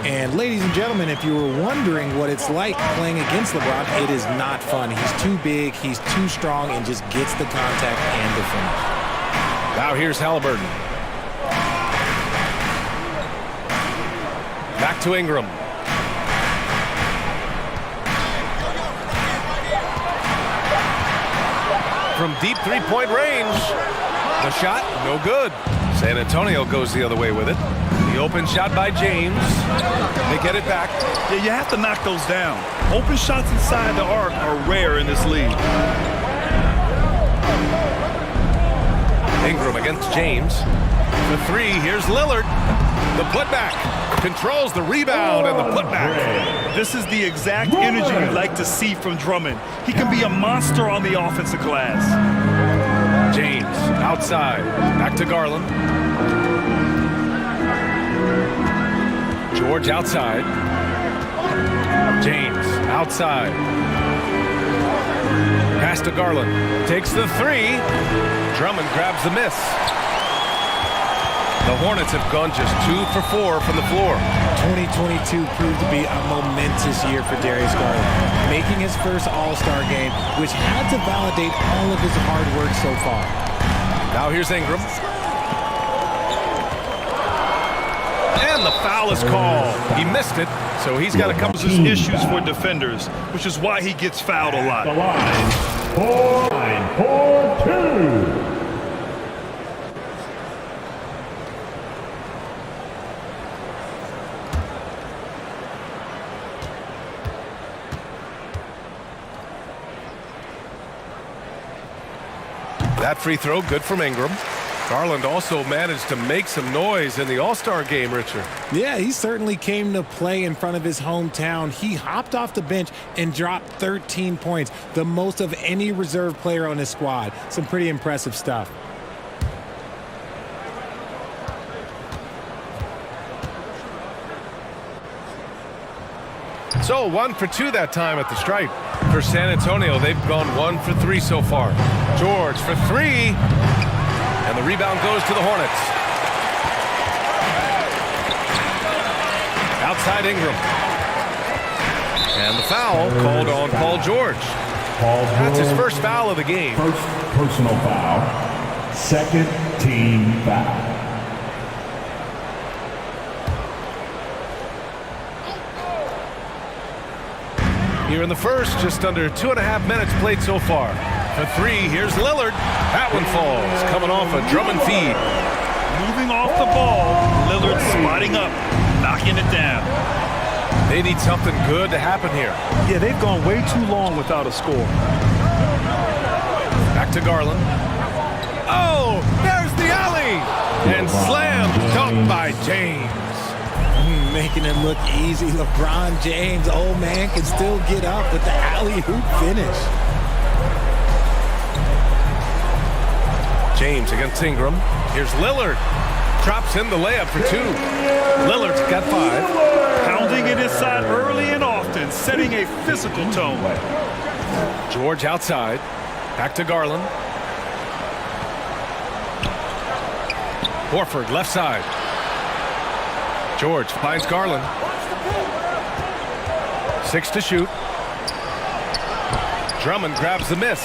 And ladies and gentlemen, if you were wondering what it's like playing against LeBron, it is not fun. He's too big, he's too strong, and just gets the contact and the finish. Now here's Halliburton. Back to Ingram. From deep three-point range. The shot, no good. San Antonio goes the other way with it. The open shot by James. They get it back. Yeah, you have to knock those down. Open shots inside the arc are rare in this league. Ingram against James. The 3, here's Lillard. The putback. Controls the rebound and the putback. This is the exact energy you'd like to see from Drummond. He can be a monster on the offensive glass. James outside. Back to Garland. George outside. James outside. Pass to Garland. Takes the 3. Drummond grabs the miss. The Hornets have gone just 2 for 4 from the floor. 2022 proved to be a momentous year for Darius Garland, making his first All-Star game, which had to validate all of his hard work so far. Now here's Ingram. And the foul is called. He missed it, so he's got a couple of issues for defenders, which is why he gets fouled a lot. The line for 2. That free throw, good from Ingram. Garland also managed to make some noise in the All-Star game, Richard. Yeah, he certainly came to play in front of his hometown. He hopped off the bench and dropped 13 points, the most of any reserve player on his squad. Some pretty impressive stuff. So 1 for 2 that time at the stripe. For San Antonio, they've gone 1 for 3 so far. George for 3. And the rebound goes to the Hornets. Outside Ingram. And the foul called on Paul George. That's his first foul of the game. First personal foul. Second team foul. Here in the first, just under 2.5 minutes played so far. For 3, here's Lillard. That one falls, coming off a Drummond feed. Moving off the ball, Lillard spotting up, knocking it down. They need something good to happen here. Yeah, they've gone way too long without a score. Back to Garland. Oh, there's the alley! And slam dunked by James. Making it look easy. LeBron James, old man, can still get up with the alley-oop finish. James against Ingram. Here's Lillard. Drops in the layup for 2. Lillard's got 5. Pounding it inside early and often, setting a physical tone. George outside. Back to Garland. Horford left side. George finds Garland. 6 to shoot. Drummond grabs the miss.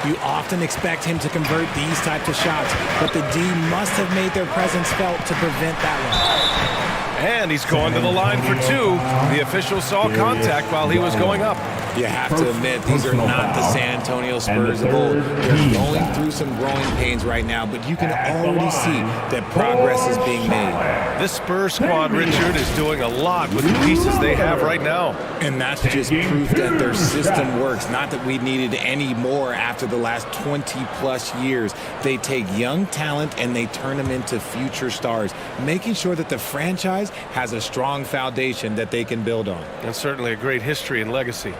You often expect him to convert these types of shots, but the D must have made their presence felt to prevent that one. And he's going to the line for 2. The official saw contact while he was going up. You have to admit, these are not the San Antonio Spurs of old. They're going through some growing pains right now, but you can already see that progress is being made. This Spurs squad, Richard, is doing a lot with the pieces they have right now. And that's just proof that their system works. Not that we needed any more after the last 20-plus years. They take young talent and they turn them into future stars, making sure that the franchise has a strong foundation that they can build on. And certainly a great history and legacy.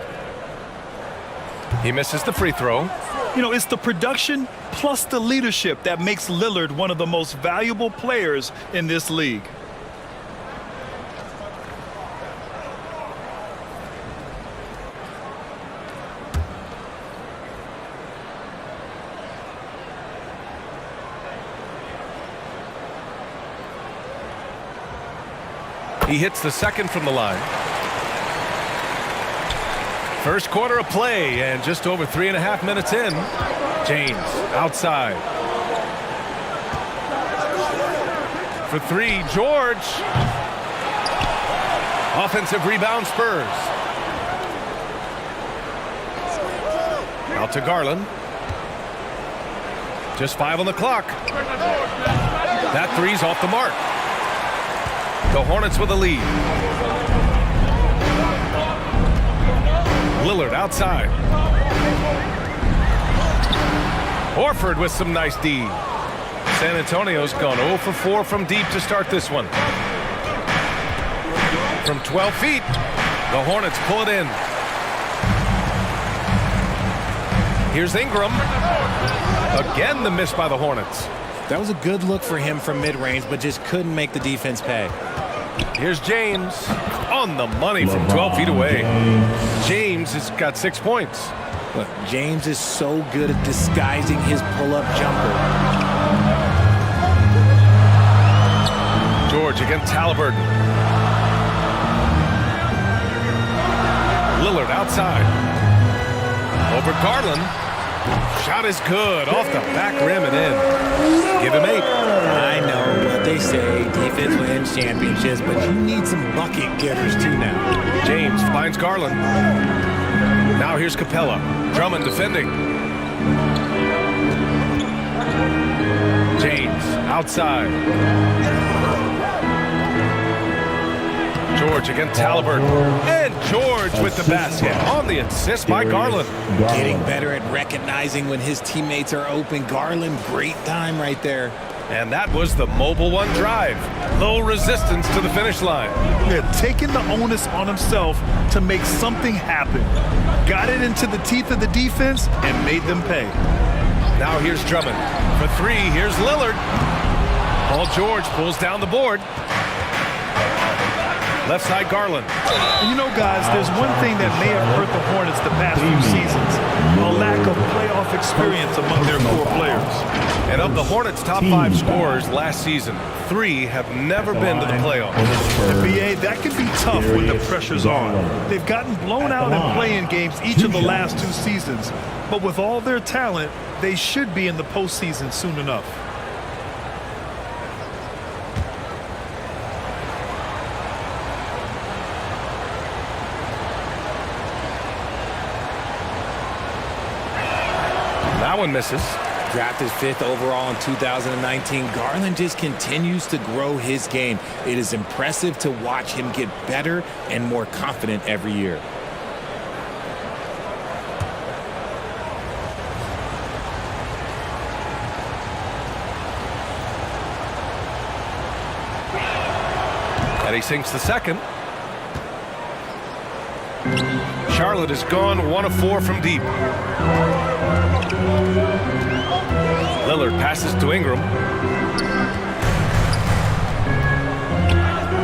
He misses the free throw. You know, it's the production plus the leadership that makes Lillard one of the most valuable players in this league. He hits the second from the line. First quarter of play, and just over 3.5 minutes in. James outside. For 3, George. Offensive rebound, Spurs. Out to Garland. Just 5 on the clock. That 3's off the mark. The Hornets with a lead. Lillard outside. Horford with some nice D. San Antonio's gone 0 for 4 from deep to start this one. From 12 feet, the Hornets pull it in. Here's Ingram. Again, the miss by the Hornets. That was a good look for him from mid-range, but just couldn't make the defense pay. Here's James on the money from 12 feet away. James has got 6 points. Look, James is so good at disguising his pull-up jumper. George against Halliburton. Lillard outside. Over Garland. Shot is good. Off the back rim and in. Give him 8. I know what they say. Defense wins championships, but you need some bucket getters too now. James finds Garland. Now here's Capella. Drummond defending. James outside. George against Halliburton. And George with the basket on the assist by Garland. Getting better at recognizing when his teammates are open. Garland, great time right there. And that was the Mobile One drive. Low resistance to the finish line. Yeah, taking the onus on himself to make something happen. Got it into the teeth of the defense and made them pay. Now here's Drummond. For 3, here's Lillard. Paul George pulls down the board. Left side, Garland. And you know, guys, there's one thing that may have hurt the Hornets the past few seasons. A lack of playoff experience among their core players. And of the Hornets' top 5 scorers last season, 3 have never been to the playoffs. The BA, that can be tough when the pressure's on. They've gotten blown out in play-in games each of the last 2 seasons. But with all their talent, they should be in the postseason soon enough. That one misses. Drafted 5th overall in 2019, Garland just continues to grow his game. It is impressive to watch him get better and more confident every year. And he sinks the second. Charlotte has gone 1 of 4 from deep. Lillard passes to Ingram.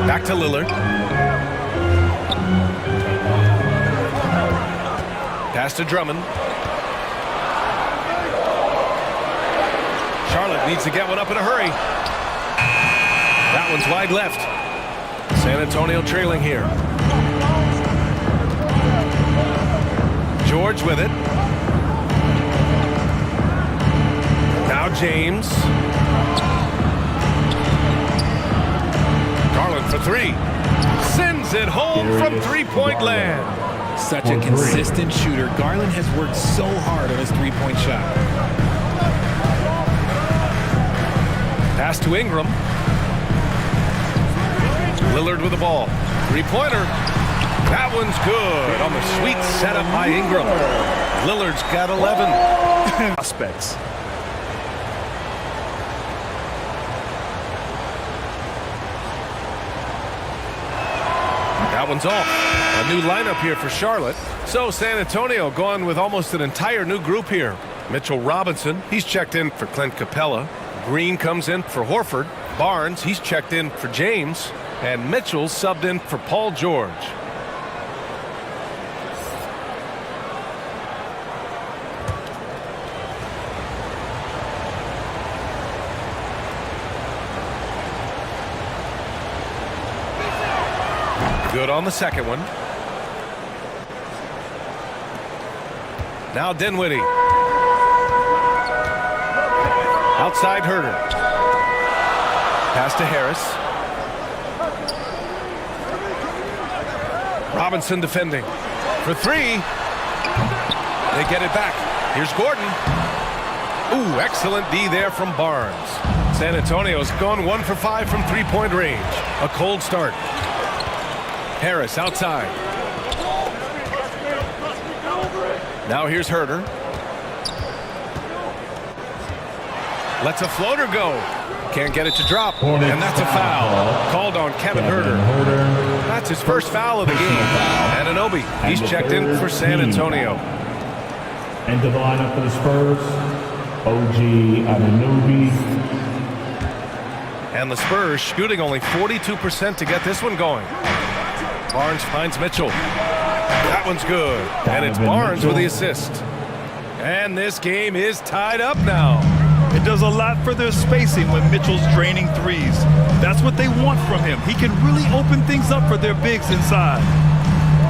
Back to Lillard. Pass to Drummond. Charlotte needs to get one up in a hurry. That one's wide left. San Antonio trailing here. George with it. Now James. Garland for three. Sends it home from three-point land. Such a consistent shooter. Garland has worked so hard on his three-point shot. Pass to Ingram. Lillard with the ball. Three-pointer. That one's good on the sweet setup by Ingram. Lillard's got 11. Prospects. That one's off. A new lineup here for Charlotte. So San Antonio going with almost an entire new group here. Mitchell Robinson, he's checked in for Clint Capella. Green comes in for Horford. Barnes, he's checked in for James. And Mitchell subbed in for Paul George. Good on the second one. Now Dinwiddie. Outside Herter. Pass to Harris. Robinson defending. For three. They get it back. Here's Gordon. Ooh, excellent D there from Barnes. San Antonio's gone 1 for 5 from three-point range. A cold start. Harris outside. Now here's Herter. Lets a floater go. Can't get it to drop. And that's a foul. Called on Kevin Herter. That's his first foul of the game. Anunoby, he's checked in for San Antonio. Into the lineup for the Spurs, OG Anunoby. And the Spurs shooting only 42% to get this one going. Barnes finds Mitchell. That one's good. And it's Barnes with the assist. And this game is tied up now. It does a lot for their spacing when Mitchell's draining threes. That's what they want from him. He can really open things up for their bigs inside.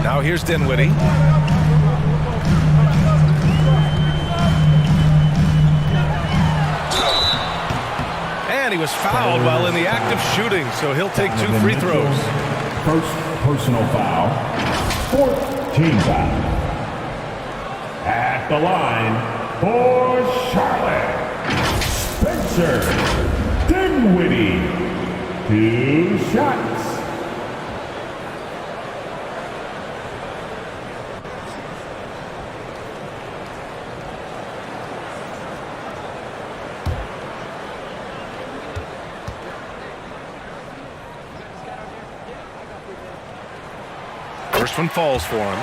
Now here's Dinwiddie. And he was fouled while in the act of shooting, so he'll take 2 free throws. First personal foul, 14 foul. At the line for Charlotte, Spencer Dinwiddie. 2 shots. First one falls for him.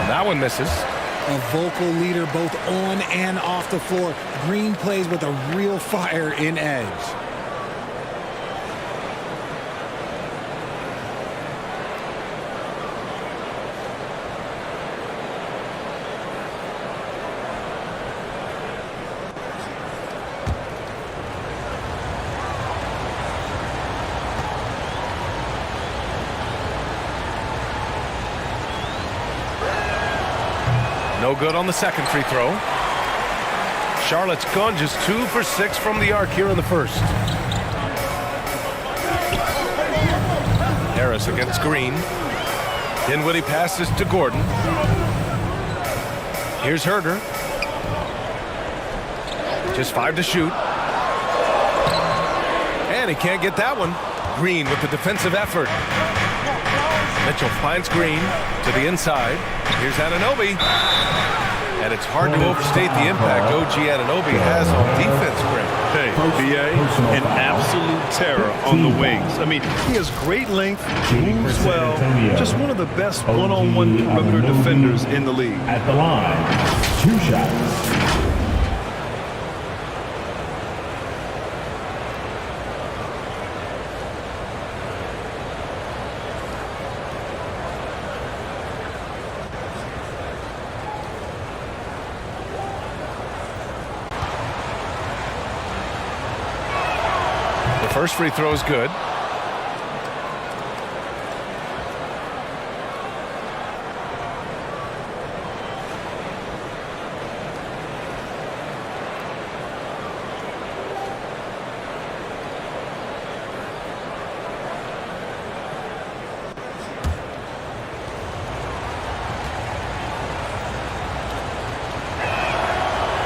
That one misses. A vocal leader both on and off the floor. Green plays with a real fire in edge. No good on the second free throw. Charlotte's gone just 2 for 6 from the arc here in the first. Harris against Green. Dinwiddie passes to Gordon. Here's Herter. Just 5 to shoot. And he can't get that one. Green with the defensive effort. Mitchell finds Green to the inside. Here's Anunoby. And it's hard to overstate the impact OG Anunoby has on defense, Greg. Hey, BA, an absolute terror on the wings. I mean, he has great length, moves well, just one of the best one-on-one perimeter defenders in the league. At the line, 2 shots. First free throw is good.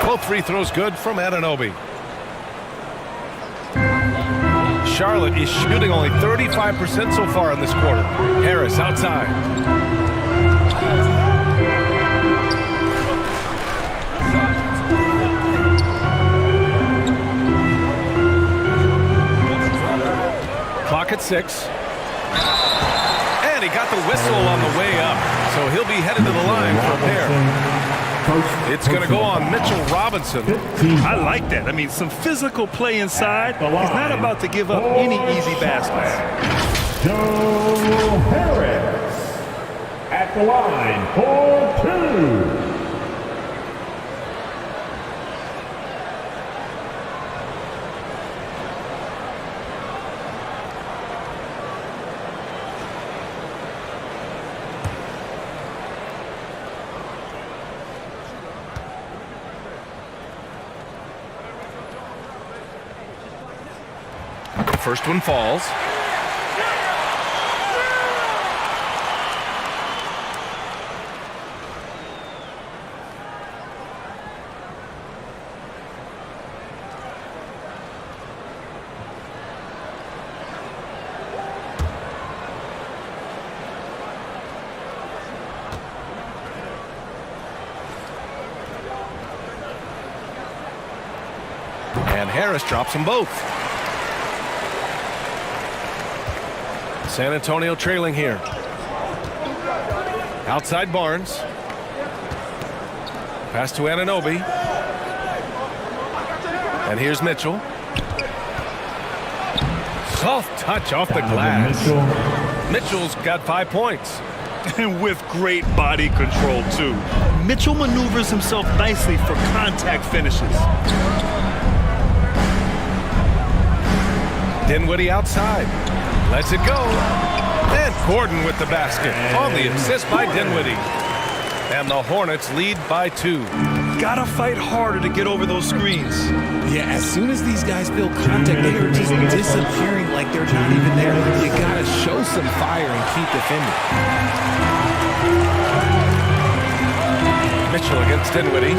Both free throws good from Anunoby. Charlotte is shooting only 35% so far in this quarter. Harris outside. Clock at 6. And he got the whistle on the way up. So he'll be headed to the line for a pair. It's going to go on Mitchell Robinson. I like that. I mean, some physical play inside. He's not about to give up any easy baskets. Joe Harris at the line for 2. First one falls. And Harris drops them both. San Antonio trailing here. Outside Barnes. Pass to Anunoby. And here's Mitchell. Soft touch off the glass. Mitchell's got 5 points. And with great body control, too. Mitchell maneuvers himself nicely for contact finishes. Dinwiddie outside. Lets it go. And Gordon with the basket on the assist by Dinwiddie. And the Hornets lead by 2. Gotta fight harder to get over those screens. Yeah, as soon as these guys feel contact, they are just disappearing like they're not even there. You gotta show some fire and keep defending. Mitchell against Dinwiddie.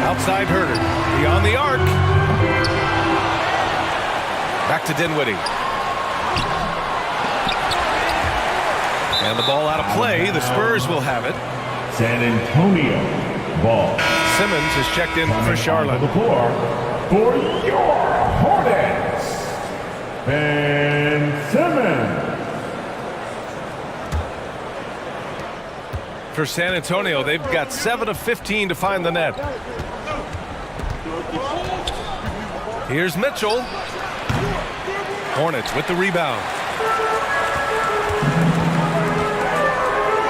Outside Herter. Beyond the arc. Back to Dinwiddie. And the ball out of play. The Spurs will have it. San Antonio ball. Simmons is checked in for Charlotte. The floor for your Hornets, Ben Simmons. For San Antonio, they've got 7 of 15 to find the net. Here's Mitchell. Hornets with the rebound.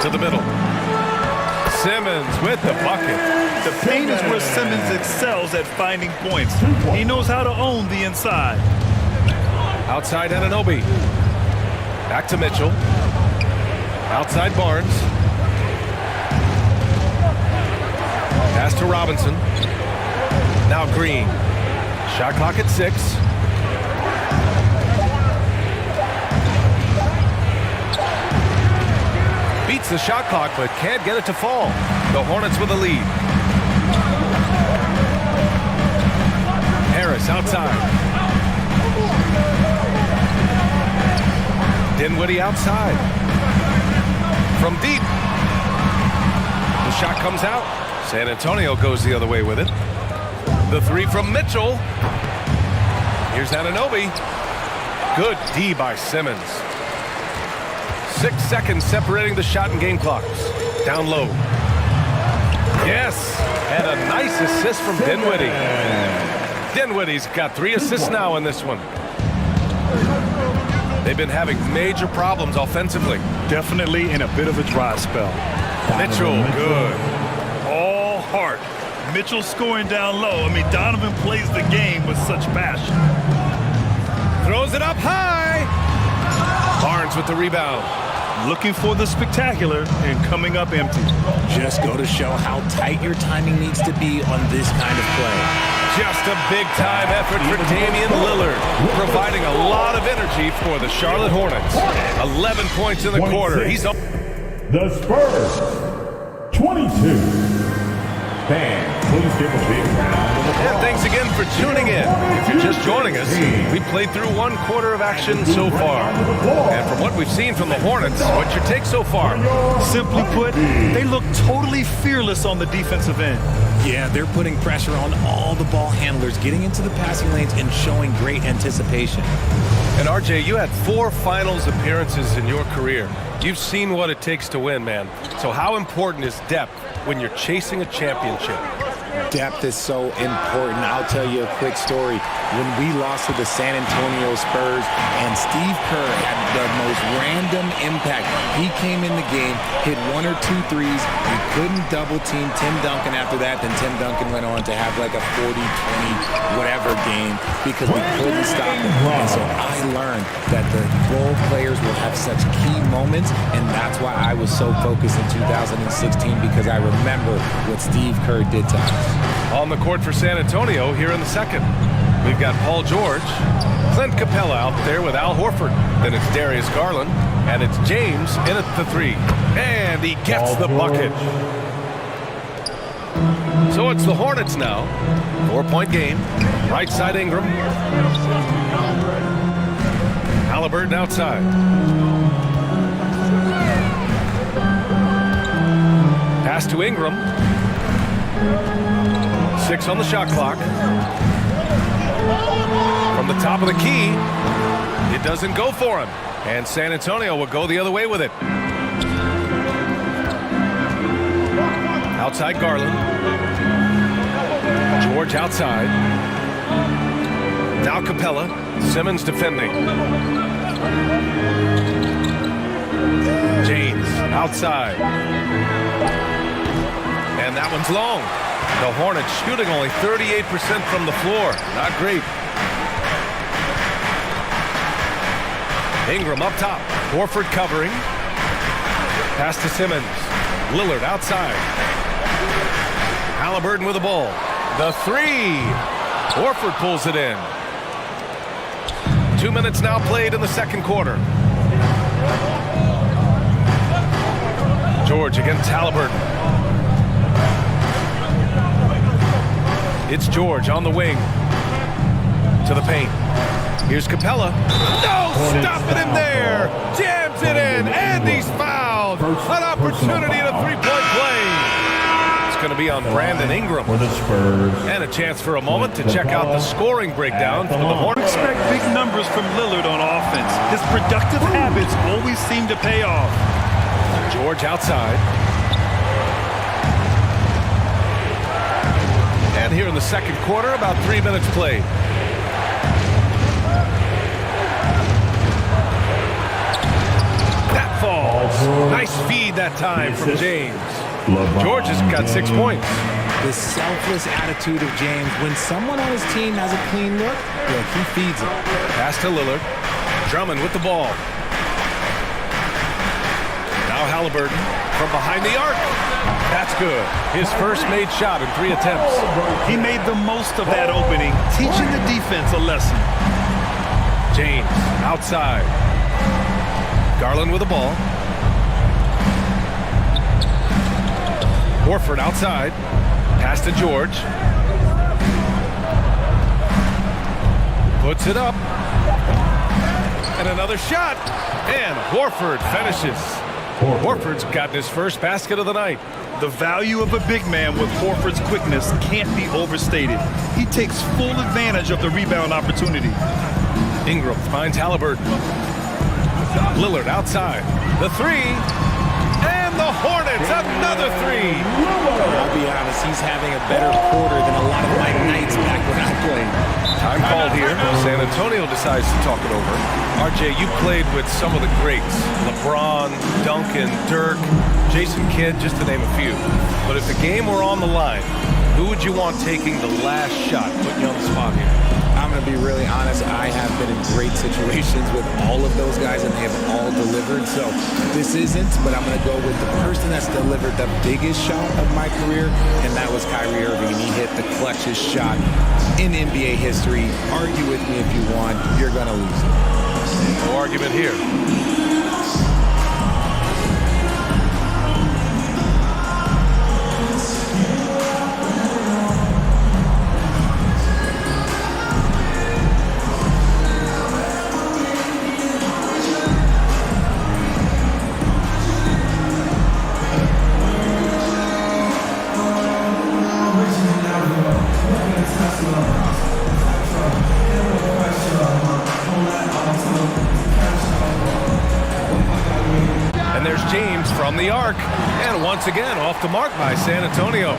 To the middle. Simmons with the bucket. The paint is where Simmons excels at finding points. He knows how to own the inside. Outside Anunoby. Back to Mitchell. Outside Barnes. Pass to Robinson. Now Green. Shot clock at 6. Beats the shot clock, but can't get it to fall. The Hornets with a lead. Harris outside. Dinwiddie outside. From deep. The shot comes out. San Antonio goes the other way with it. The 3 from Mitchell. Here's Anunoby. Good D by Simmons. 6 seconds separating the shot and game clocks. Down low. Yes, and a nice assist from Dinwiddie. Dinwiddie's got 3 assists now in this one. They've been having major problems offensively. Definitely in a bit of a dry spell. Mitchell, good. All heart. Mitchell scoring down low. I mean, Donovan plays the game with such passion. Throws it up high. Barnes with the rebound. Looking for the spectacular and coming up empty. Just go to show how tight your timing needs to be on this kind of play. Just a big-time effort for Damian Lillard, providing a lot of energy for the Charlotte Hornets. 11 points in the quarter. He's on. The Spurs, 22. Fans, please give a big round of applause. And thanks again for tuning in. If you're just joining us, we played through 1 quarter of action so far. And from what we've seen from the Hornets, what's your take so far? Simply put, they look totally fearless on the defensive end. Yeah, they're putting pressure on all the ball handlers, getting into the passing lanes and showing great anticipation. And RJ, you had 4 finals appearances in your career. You've seen what it takes to win, man. So how important is depth when you're chasing a championship? Depth is so important. I'll tell you a quick story. When we lost to the San Antonio Spurs and Steve Kerr had the most random impact. He came in the game, hit 1 or 2 threes. We couldn't double team Tim Duncan after that. Then Tim Duncan went on to have like a 40, 20, whatever game because we couldn't stop him. And so I learned that the role players will have such key moments, and that's why I was so focused in 2016 because I remember what Steve Kerr did to us. On the court for San Antonio here in the second. We've got Paul George, Clint Capella out there with Al Horford. Then it's Darius Garland, and it's James in at the 3. And he gets the bucket. So it's the Hornets now. 4-point game. Right side Ingram. Halliburton outside. Pass to Ingram. 6 on the shot clock. From the top of the key, it doesn't go for him. And San Antonio will go the other way with it. Outside Garland. George outside. Now Capella. Simmons defending. James outside. And that one's long. The Hornets shooting only 38% from the floor. Not great. Ingram up top. Horford covering. Pass to Simmons. Lillard outside. Halliburton with the ball. The 3. Horford pulls it in. 2 minutes now played in the second quarter. George against Halliburton. It's George on the wing. To the paint. Here's Capella. No! Stop it in there! Jams it in, and he's fouled! An opportunity at a 3-point play. It's going to be on Brandon Ingram. For the Spurs. And a chance for a moment to check out the scoring breakdown for the Hornets. Expect big numbers from Lillard on offense. His productive habits always seem to pay off. George outside. And here in the second quarter, about 3 minutes played. That falls. Nice feed that time from James. George has got 6 points. The selfless attitude of James. When someone on his team has a clean look, look, he feeds it. Pass to Lillard. Drummond with the ball. Now Halliburton from behind the arc. That's good. His first made shot in 3 attempts. He made the most of that opening, teaching the defense a lesson. James outside. Garland with the ball. Horford outside. Pass to George. Puts it up. And another shot. And Horford finishes. Horford's gotten his first basket of the night. The value of a big man with Horford's quickness can't be overstated. He takes full advantage of the rebound opportunity. Ingram finds Halliburton. Lillard outside. The 3. And the Hornets, another 3. I'll be honest, he's having a better quarter than a lot of my nights back when I played. Time called here. San Antonio decides to talk it over. RJ, you played with some of the greats. LeBron, Duncan, Dirk, Jason Kidd, just to name a few. But if the game were on the line, who would you want taking the last shot? Put you on the spot here. I'm going to be really honest. I have been in great situations with all of those guys, and they have all delivered. So this isn't, but I'm going to go with the person that's delivered the biggest shot of my career, and that was Kyrie Irving. He hit the clutchest shot in NBA history. Argue with me if you want. You're going to lose it. No argument here. And there's James from the arc. And once again, off the mark by San Antonio.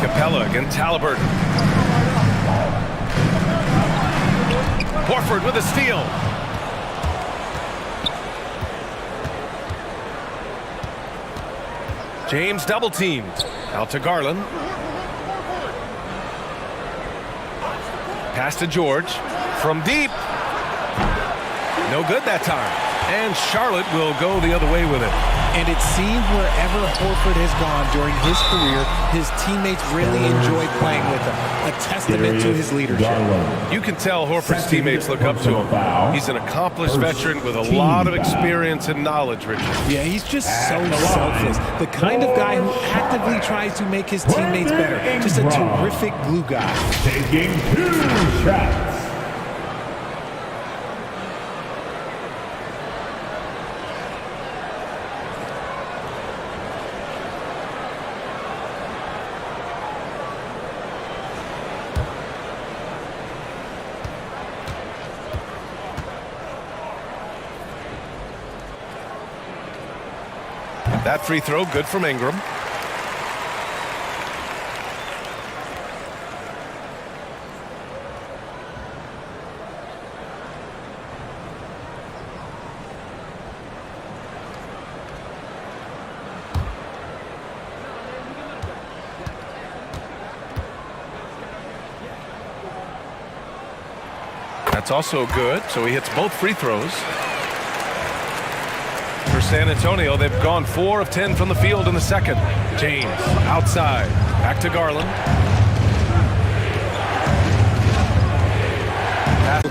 Capella against Halliburton. Horford with a steal. James double teamed. Out to Garland. Pass to George. From deep. No good that time. And Charlotte will go the other way with it. And it seemed wherever Horford has gone during his career, his teammates really enjoy playing with him. A testament to his leadership. You can tell Horford's teammates look up to him. He's an accomplished veteran with a lot of experience and knowledge, Richard. Yeah, he's just so selfless. The kind of guy who actively tries to make his teammates better. Just a terrific glue guy. Taking 2 shots. That free throw good from Ingram. That's also good, so he hits both free throws. For San Antonio, they've gone 4 of 10 from the field in the second. James outside. Back to Garland.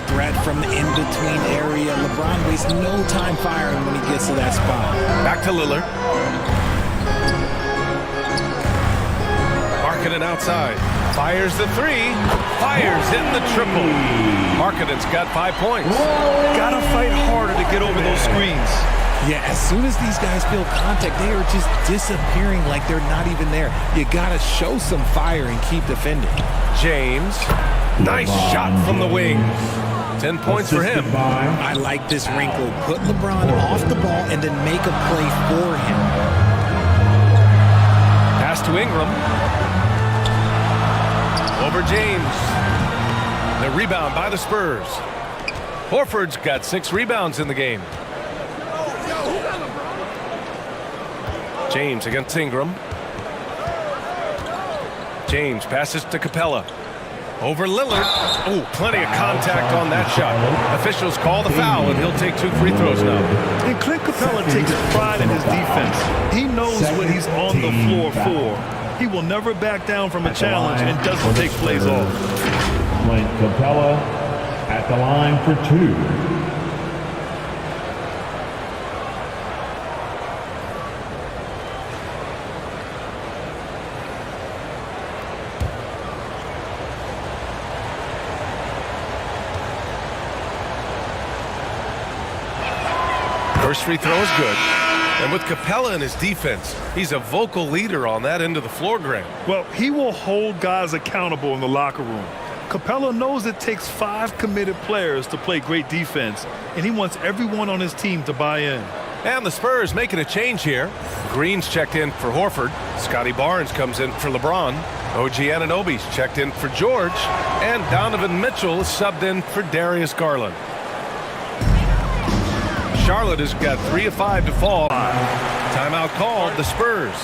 Threat from the in-between area. LeBron wastes no time firing when he gets to that spot. Back to Lillard. Markkanen outside. Fires the 3. Fires in the triple. Markkanen's got 5 points. Gotta fight harder to get over those screens. Yeah, as soon as these guys feel contact, they are just disappearing like they're not even there. You gotta show some fire and keep defending. James, nice shot from the wing. 10 points for him. I like this wrinkle. Put LeBron off the ball and then make a play for him. Pass to Ingram. Over James. The rebound by the Spurs. Horford's got 6 rebounds in the game. James against Ingram. James passes to Capella. Over Lillard. Oh, plenty of contact on that shot. Officials call the foul, and he'll take 2 free throws now. And Clint Capella takes pride in his defense. He knows what he's on the floor for. He will never back down from a challenge and doesn't take plays off. Clint Capella at the line for 2. First free throw is good. And with Capella in his defense, he's a vocal leader on that end of the floor, Grant. Well, he will hold guys accountable in the locker room. Capella knows it takes 5 committed players to play great defense, and he wants everyone on his team to buy in. And the Spurs making a change here. Green's checked in for Horford. Scotty Barnes comes in for LeBron. OG Anunoby's checked in for George. And Donovan Mitchell is subbed in for Darius Garland. Charlotte has got 3 of 5 to fall. Timeout called, the Spurs.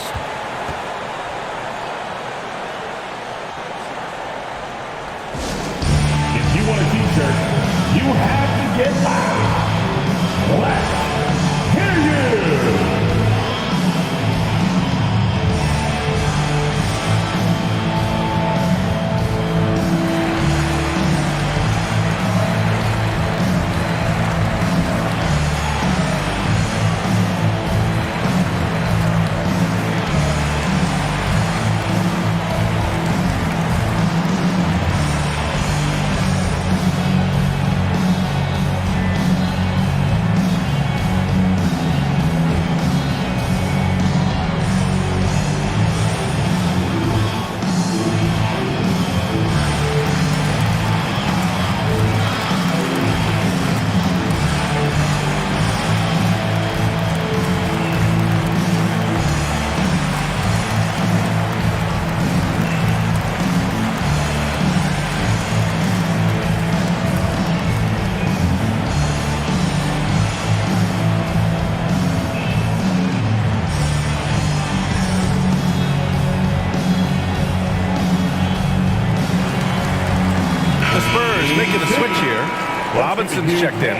Robinson's checked in.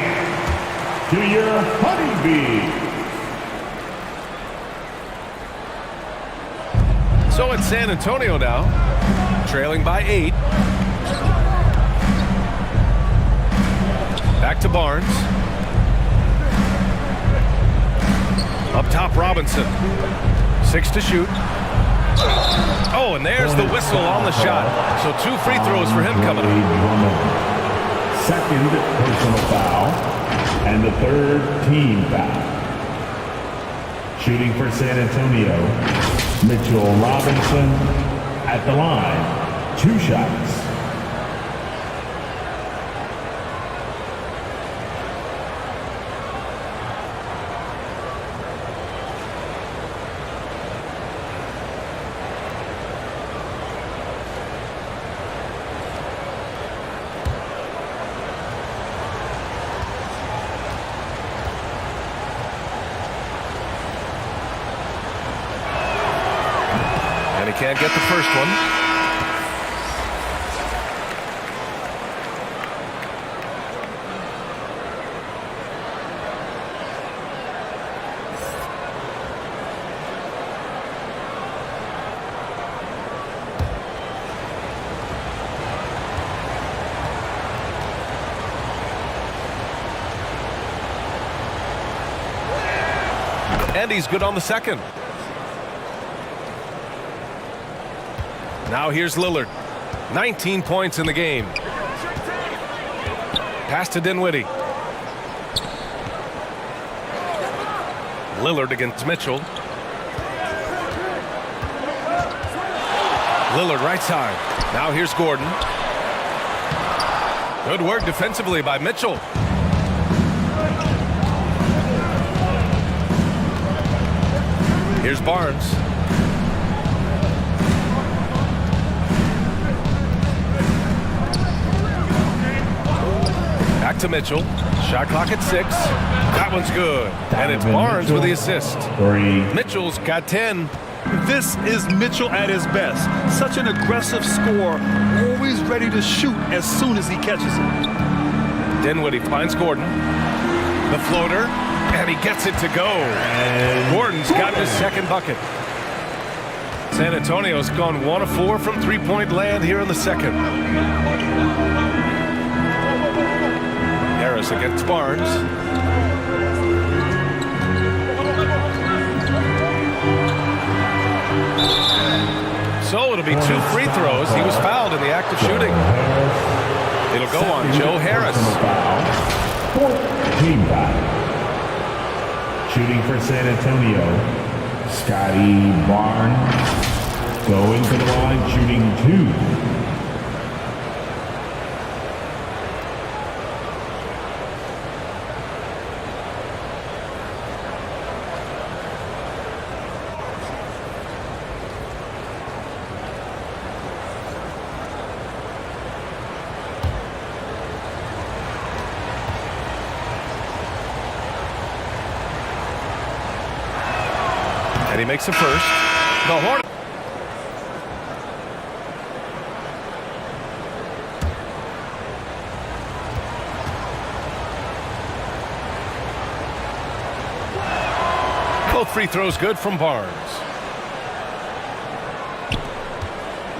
To your honeybee. So it's San Antonio now, trailing by 8. Back to Barnes. Up top, Robinson. 6 to shoot. Oh, and there's the whistle on the shot. So 2 free throws for him coming up. Second personal foul, and the third team foul. Shooting for San Antonio, Mitchell Robinson at the line. 2 shots. Can't get the first one. And he's good on the second. Now here's Lillard. 19 points in the game. Pass to Dinwiddie. Lillard against Mitchell. Lillard right side. Now here's Gordon. Good work defensively by Mitchell. Here's Barnes. Back to Mitchell. Shot clock at 6. That one's good. And it's Barnes with the assist. 3. Mitchell's got 10. This is Mitchell at his best. Such an aggressive scorer, always ready to shoot as soon as he catches it. Dinwiddie finds Gordon. The floater, and he gets it to go. Gordon's got his second bucket. San Antonio's gone 1 of 4 from three-point land here in the second. Harris against Barnes. So it'll be 2 free throws. He was fouled in the act of shooting. It'll go on Joe Harris. 4th team foul. Shooting for San Antonio, Scotty Barnes. Going to the line, shooting 2. And he makes the first. The Hornets. Both free throws good from Barnes.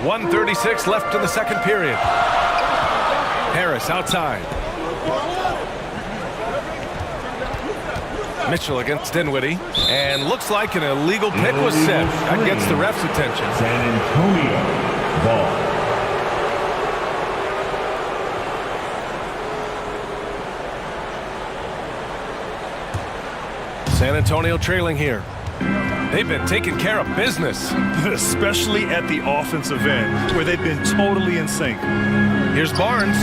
1:36 left in the second period. Harris outside. Mitchell against Dinwiddie, and looks like an illegal pick was set. That gets the ref's attention. San Antonio ball. San Antonio trailing here. They've been taking care of business. Especially at the offensive end, where they've been totally in sync. Here's Barnes.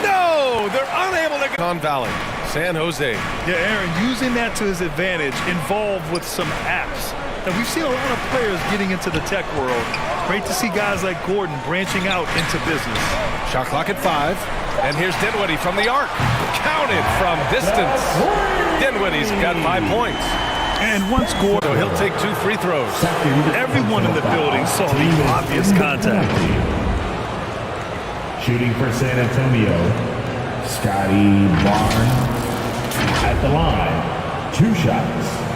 No! They're unable to get on Valley. San Jose. Yeah, Aaron, using that to his advantage, involved with some apps. And we've seen a lot of players getting into the tech world. Great to see guys like Gordon branching out into business. Shot clock at 5. And here's Dinwiddie from the arc. Counted from distance. Dinwiddie's got 5 points. And once Gordon, so he'll take 2 free throws. Everyone in the building saw the obvious contact. Shooting for San Antonio, Scotty Barnes at the line. 2 shots.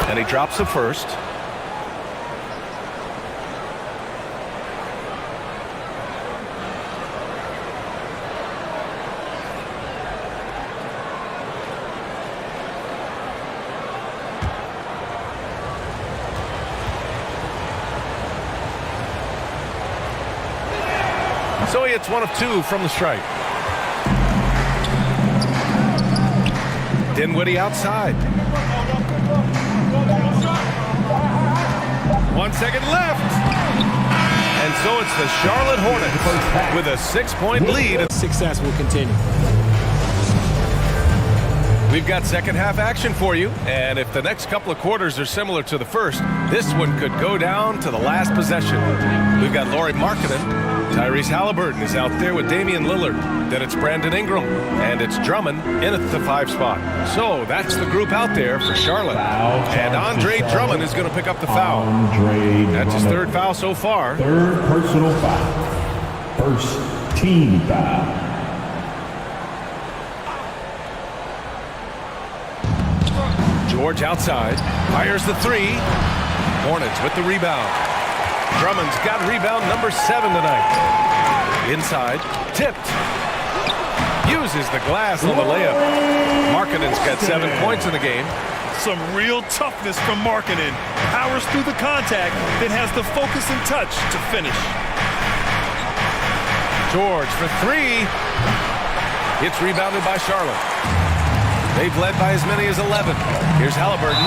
And he drops the first. So he hits 1 of 2 from the stripe. Dinwiddie outside. 1 second left. And so it's the Charlotte Hornets with a 6-point lead. Success will continue. We've got second half action for you. And if the next couple of quarters are similar to the first, this one could go down to the last possession. We've got Lauri Markkanen. Tyrese Halliburton is out there with Damian Lillard. Then it's Brandon Ingram. And it's Drummond in at the 5 spot. So that's the group out there for Charlotte. And Andre Drummond is going to pick up the foul. That's his 3rd foul so far. 3rd personal foul. 1st team foul. George outside. Fires the 3. Hornets with the rebound. Drummond's got rebound number 7 tonight. Inside, tipped. Uses the glass on the layup. Markkanen's got 7 points in the game. Some real toughness from Markkanen. Powers through the contact, then has the focus and touch to finish. George for 3. It's rebounded by Charlotte. They've led by as many as 11. Here's Halliburton.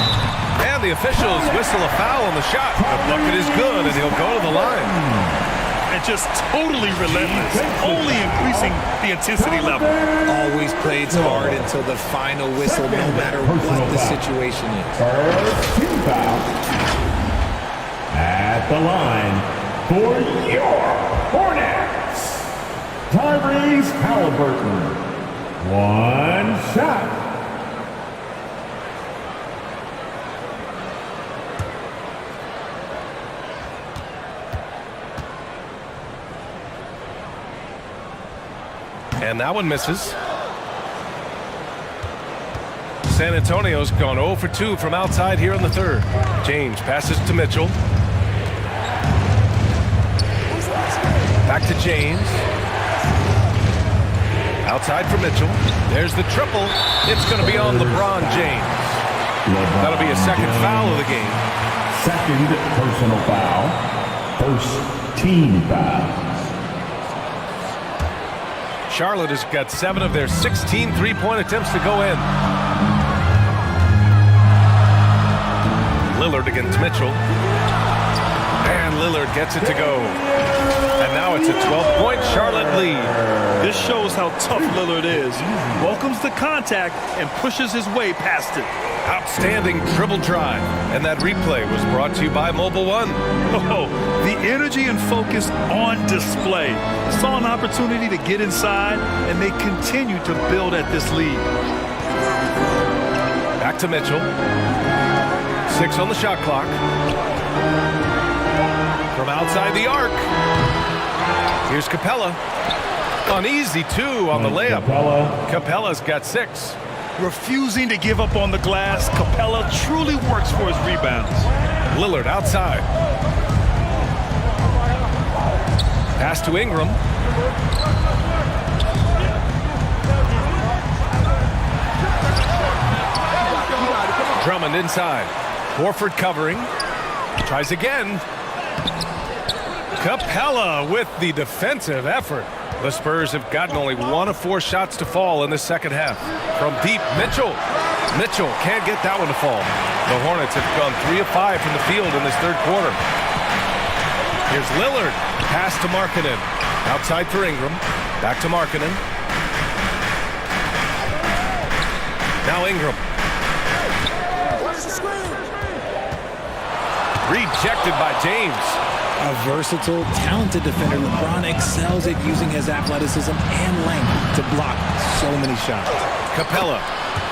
And the officials whistle a foul on the shot. The bucket is good, and he'll go to the line. And just totally relentless, only increasing the intensity level. Always plays hard until the final whistle, no matter what the situation is. 1st team foul. At the line for your Hornets, Tyrese Halliburton. 1 shot. And that one misses. San Antonio's gone 0 for 2 from outside here in the 3rd. James passes to Mitchell. Back to James. Outside for Mitchell. There's the triple. It's going to be on LeBron James. That'll be a 2nd foul of the game. 2nd personal foul. 1st team foul. Charlotte has got 7 of their 16 3-point attempts to go in. Lillard against Mitchell. And Lillard gets it to go. And now it's a 12-point Charlotte lead. This shows how tough Lillard is. Welcomes the contact and pushes his way past it. Outstanding dribble drive. And that replay was brought to you by Mobile One. Oh, the energy and focus on display. Saw an opportunity to get inside, and they continue to build at this lead. Back to Mitchell. 6 on the shot clock. From outside the arc. Here's Capella. An easy 2 on the layup. Capella's got 6. Refusing to give up on the glass, Capella truly works for his rebounds. Lillard outside. Pass to Ingram. Drummond inside. Horford covering. Tries again. Capella with the defensive effort. The Spurs have gotten only 1 of 4 shots to fall in the 2nd half. From deep, Mitchell. Mitchell can't get that one to fall. The Hornets have gone 3 of 5 from the field in this 3rd quarter. Here's Lillard. Pass to Markkanen. Outside for Ingram. Back to Markkanen. Now Ingram. Rejected by James. A versatile, talented defender, LeBron excels at using his athleticism and length to block so many shots. Capella,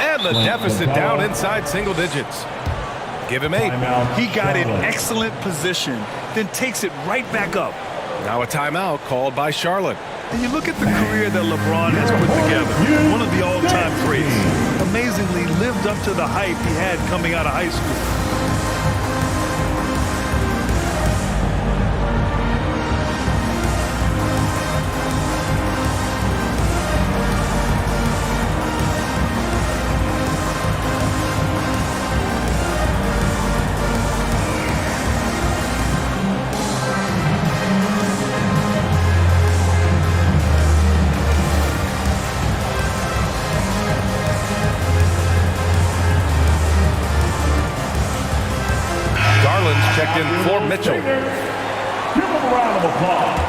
and the deficit down inside single digits. Give him 8. He got in excellent position, then takes it right back up. Now a timeout called by Charlotte. And you look at the career that LeBron has put together, one of the all-time greats. Amazingly lived up to the hype he had coming out of high school. Checked in for Mitchell. Give him a round of applause.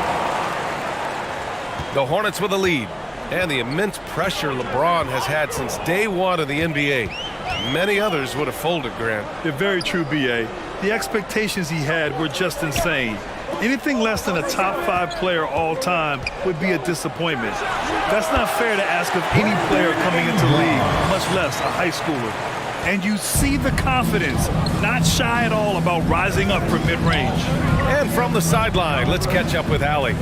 The Hornets with a lead. And the immense pressure LeBron has had since day one of the NBA. Many others would have folded, Grant. They're very true, B.A. The expectations he had were just insane. Anything less than a top 5 player all time would be a disappointment. That's not fair to ask of any player coming into the league, much less a high schooler. And you see the confidence, not shy at all about rising up from mid-range. And from the sideline, let's catch up with Allie.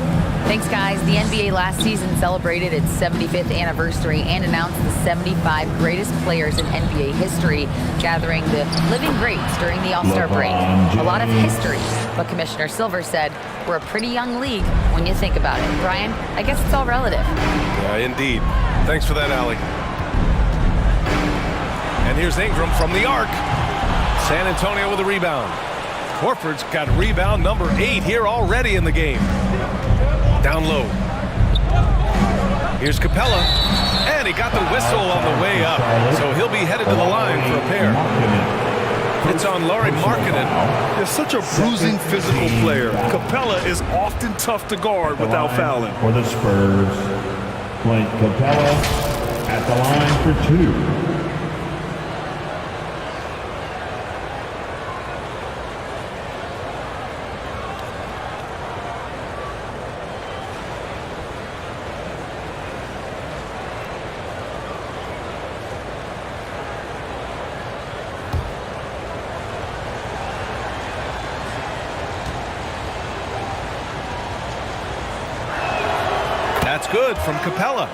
Thanks, guys. The NBA last season celebrated its 75th anniversary and announced the 75 greatest players in NBA history, gathering the living greats during the All-Star break. A lot of history, but Commissioner Silver said, we're a pretty young league when you think about it. Brian, I guess it's all relative. Yeah, indeed. Thanks for that, Allie. And here's Ingram from the arc. San Antonio with a rebound. Horford's got rebound number 8 here already in the game. Down low. Here's Capella. And he got the whistle on the way up. So he'll be headed to the line for a pair. It's on Lauri Markkanen. They're such a bruising physical player. Capella is often tough to guard without fouling. For the Spurs, Clint Capella at the line for 2. That's good from Capella.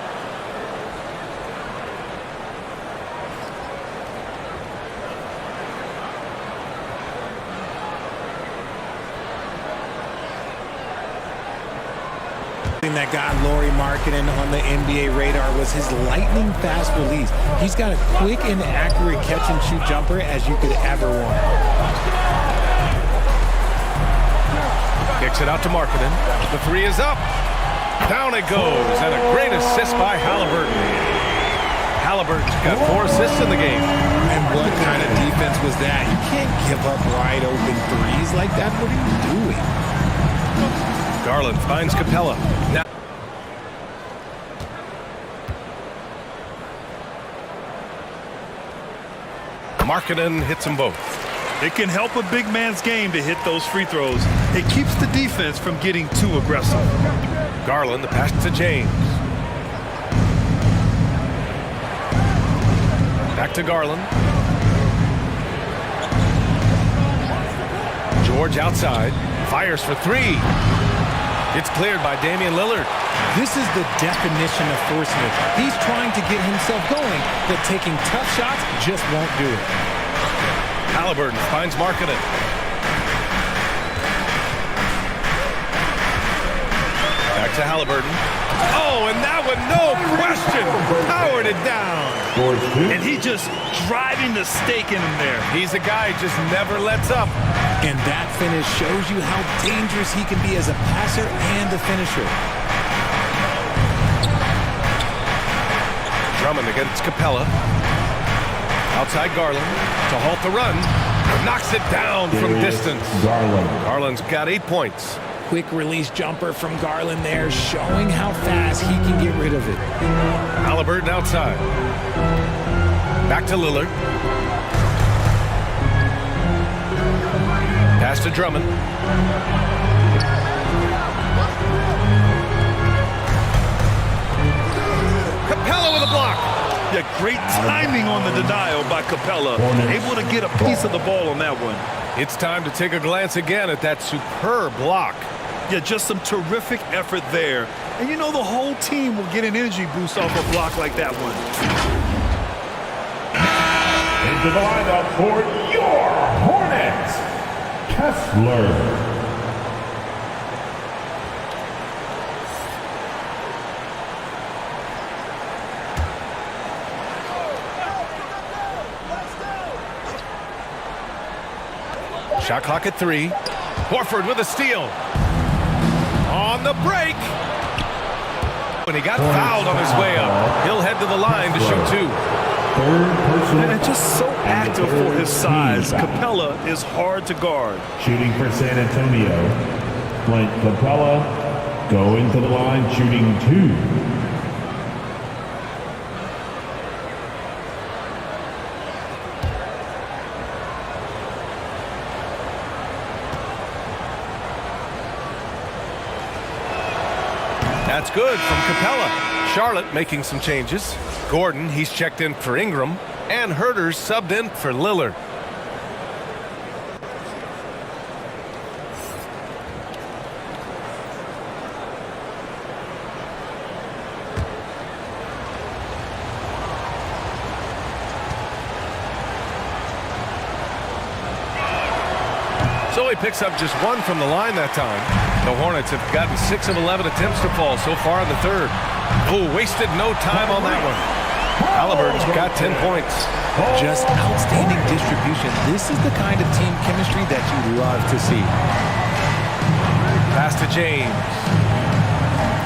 That got Lauri Markkanen on the NBA radar was his lightning fast release. He's got a quick and accurate catch and shoot jumper as you could ever want. Kicks it out to Markkanen. The 3 is up. Down it goes, and a great assist by Halliburton. Halliburton's got 4 assists in the game. And what kind of defense was that? You can't give up wide open threes like that. What are you doing? Garland finds Capella. Now Markkanen hits them both. It can help a big man's game to hit those free throws. It keeps the defense from getting too aggressive. Garland, the pass to James. Back to Garland. George outside. Fires for 3. It's cleared by Damian Lillard. This is the definition of forcing it. He's trying to get himself going, but taking tough shots just won't do it. Halliburton finds Markkanen. Back to Halliburton. Oh, and that one, no question, powered it down. And he just driving the stake in him there. He's a guy who just never lets up. And that finish shows you how dangerous he can be as a passer and a finisher. Drummond against Capella. Outside Garland to halt the run. Knocks it down from distance. Garland's got 8 points. Quick release jumper from Garland there, showing how fast he can get rid of it. Halliburton outside. Back to Lillard. Pass to Drummond. said, great timing on the denial by Capella. Able to get a piece of the ball on that one. It's time to take a glance again at that superb block. Yeah, just some terrific effort there. And you know the whole team will get an energy boost off a block like that one. Into the lineup for your Hornets, Kessler. Shot clock at 3. Horford with a steal. On the break. When he got fouled on his way up, he'll head to the line to shoot 2. And just so active for his size. Capella is hard to guard. Shooting for San Antonio, Clint Capella going to the line, shooting 2. That's good from Capella. Charlotte making some changes. Gordon, he's checked in for Ingram. And Herter's subbed in for Lillard. So he picks up just 1 from the line that time. The Hornets have gotten 6 of 11 attempts to fall so far in the third. Oh, wasted no time on that one. Halliburton's got 10 points. Just outstanding distribution. This is the kind of team chemistry that you love to see. Pass to James.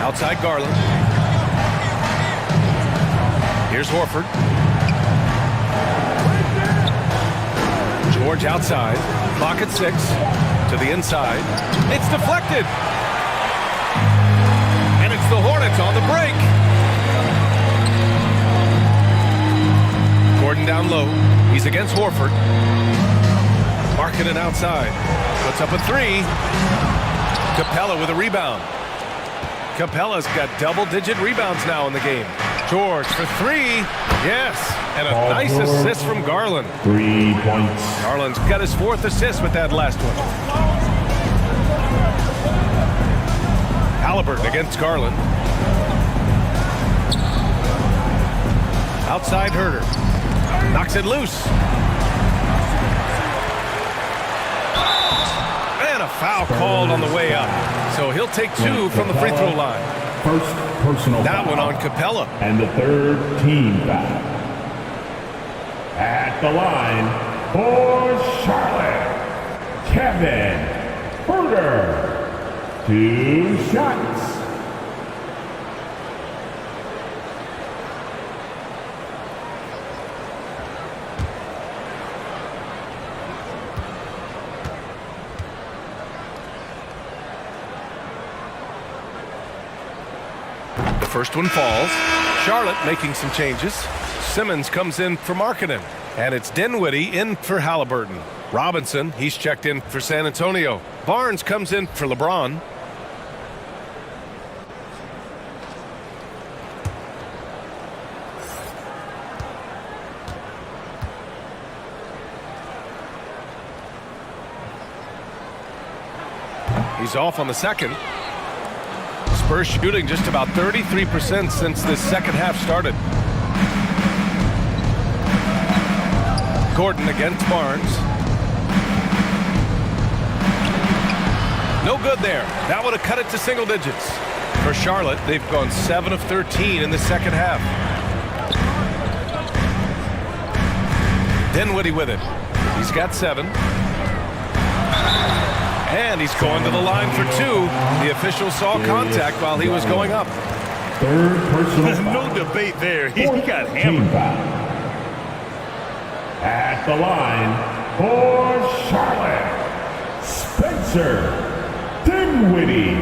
Outside Garland. Here's Horford. George outside. Clock at 6. To the inside. It's deflected. And it's the Hornets on the break. Gordon down low. He's against Horford. Markkanen outside. Puts up a 3. Capella with a rebound. Capella's got double-digit rebounds now in the game. George for 3. Yes. And a nice assist from Garland. 3 points. Garland's got his 4th assist with that last one. Halliburton against Garland. Outside Herter. Knocks it loose. And a foul called on the way up. So he'll take 2 from the free throw line. First personal that foul. one on Capella. And the 3rd team foul. At the line for Charlotte, Kevin Herter. 2 shots. The first one falls. Charlotte making some changes. Simmons comes in for Markkanen. And it's Dinwiddie in for Halliburton. Robinson, he's checked in for San Antonio. Barnes comes in for LeBron. He's off on the second. Spurs shooting just about 33% since this second half started. Gordon against Barnes. No good there. That would have cut it to single digits. For Charlotte, they've gone 7 of 13 in the second half. Dinwiddie with it. He's got 7. And he's going to the line for 2. The official saw contact while he was going up. 3rd personal foul. No debate there. He got hammered. At the line for Charlotte, Spencer Dinwiddie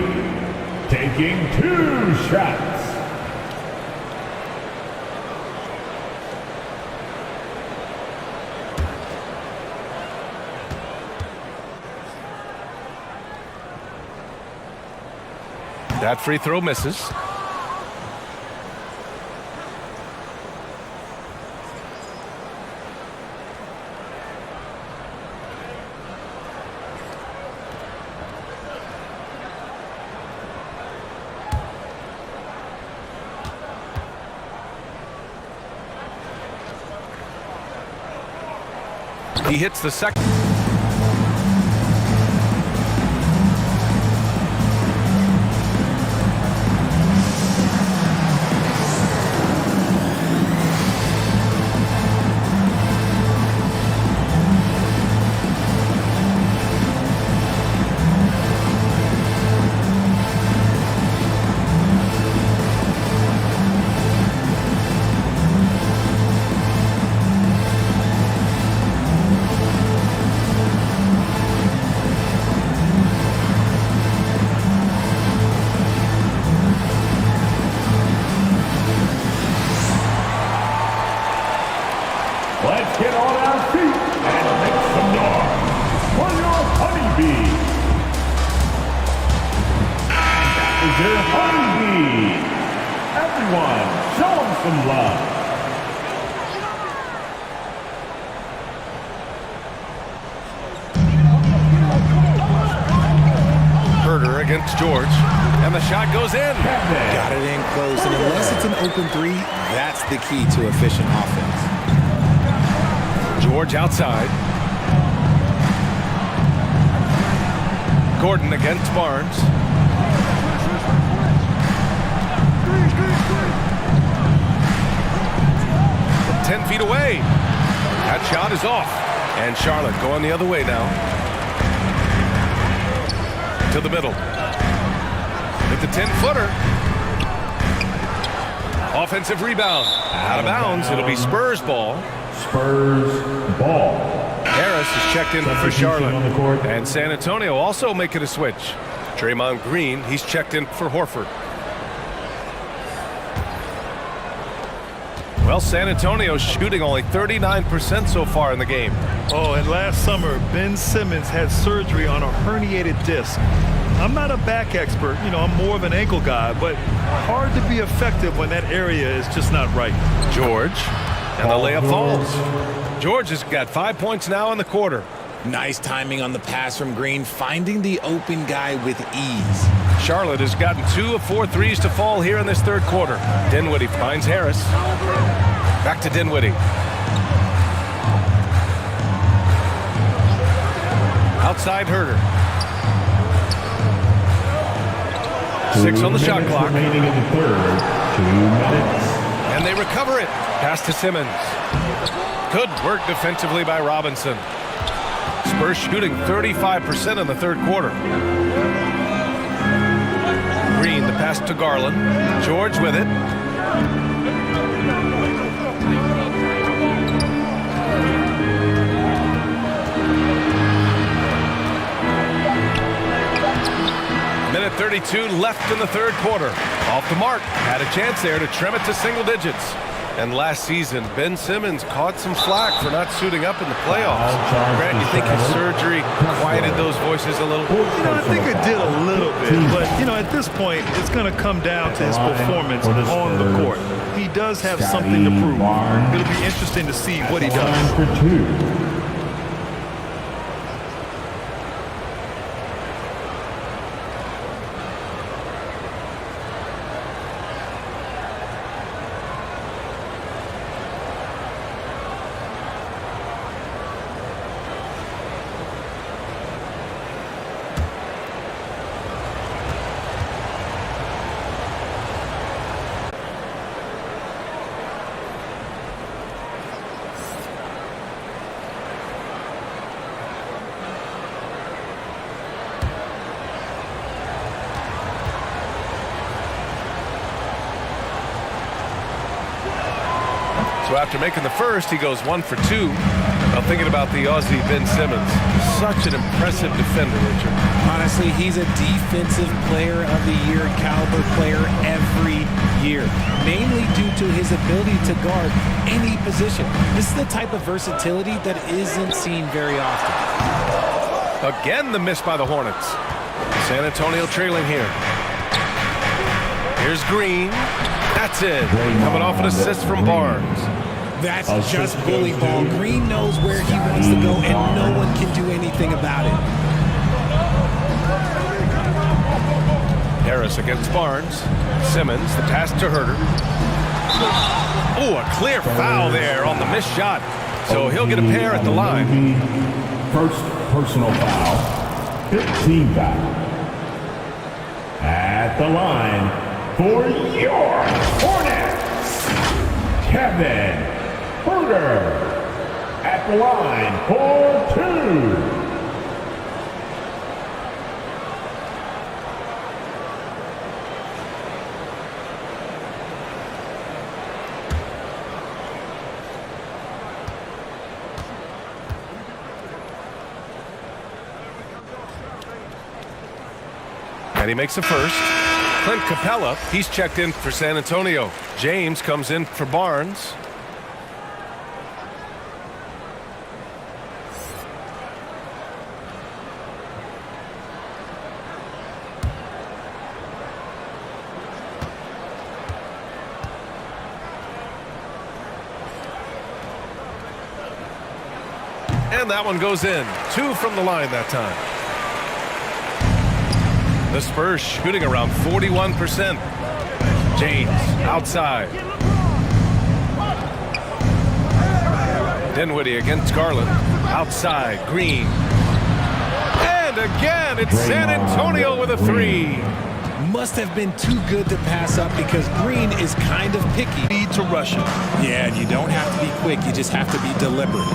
taking 2 shots. That free throw misses. He hits the second. Let's get on our feet and make some noise for your honeybee. That is your honeybee. Everyone, show them some love. Herder against George, and the shot goes in. Got it in close, and unless it's an open three, that's the key to efficient offense. George outside. Gordon against Barnes. From 10 feet away. That shot is off. And Charlotte going the other way now. To the middle. With the 10-footer. Offensive rebound. Out of bounds. It'll be Spurs ball. Spurs ball. Harris is checked in for Charlotte. And San Antonio also making a switch. Draymond Green, he's checked in for Horford. Well, San Antonio shooting only 39% so far in the game. Oh, and last summer, Ben Simmons had surgery on a herniated disc. I'm not a back expert, I'm more of an ankle guy, but hard to be effective when that area is just not right. George, and the layup falls. George has got 5 points now in the quarter. Nice timing on the pass from Green, finding the open guy with ease. Charlotte has gotten 2 of 4 threes to fall here in this third quarter. Dinwiddie finds Harris. Back to Dinwiddie. Outside Herder. 6 on the shot clock. Remaining in the third. 2 minutes. And they recover it. Pass to Simmons. Good work defensively by Robinson. Spurs shooting 35% in the third quarter. Green, the pass to Garland. George with it. Minute 32 left in the third quarter. Off the mark. Had a chance there to trim it to single digits. And last season, Ben Simmons caught some flack for not suiting up in the playoffs. Grant, you think his surgery quieted those voices a little? I think it did a little bit. But, at this point, it's going to come down to his performance on the court. He does have something to prove. It'll be interesting to see what he does. For 2. So after making the first, he goes 1 for 2. Now thinking about the Aussie Ben Simmons, such an impressive defender, Richard. Honestly, he's a defensive player of the year caliber player every year, mainly due to his ability to guard any position. This is the type of versatility that isn't seen very often. Again, the miss by the Hornets. San Antonio trailing here. Here's Green. That's it. Coming off an assist from Barnes. That's just bully ball. Green knows where he wants to go, and no one can do anything about it. Harris against Barnes. Simmons, the pass to Herder. Oh, a clear foul there on the missed shot. So he'll get a pair at the line. First personal foul, 15 foul. At the line for your Hornets, Kevin Herter. At the line for 2. And he makes the first. Clint Capella, he's checked in for San Antonio. James comes in for Barnes. And that one goes in. 2 from the line that time. The Spurs shooting around 41%. James outside. Dinwiddie against Garland. Outside, Green. And again, it's San Antonio with a 3. Must have been too good to pass up because Green is kind of picky. Need to rush it. Yeah, and you don't have to be quick. You just have to be deliberate.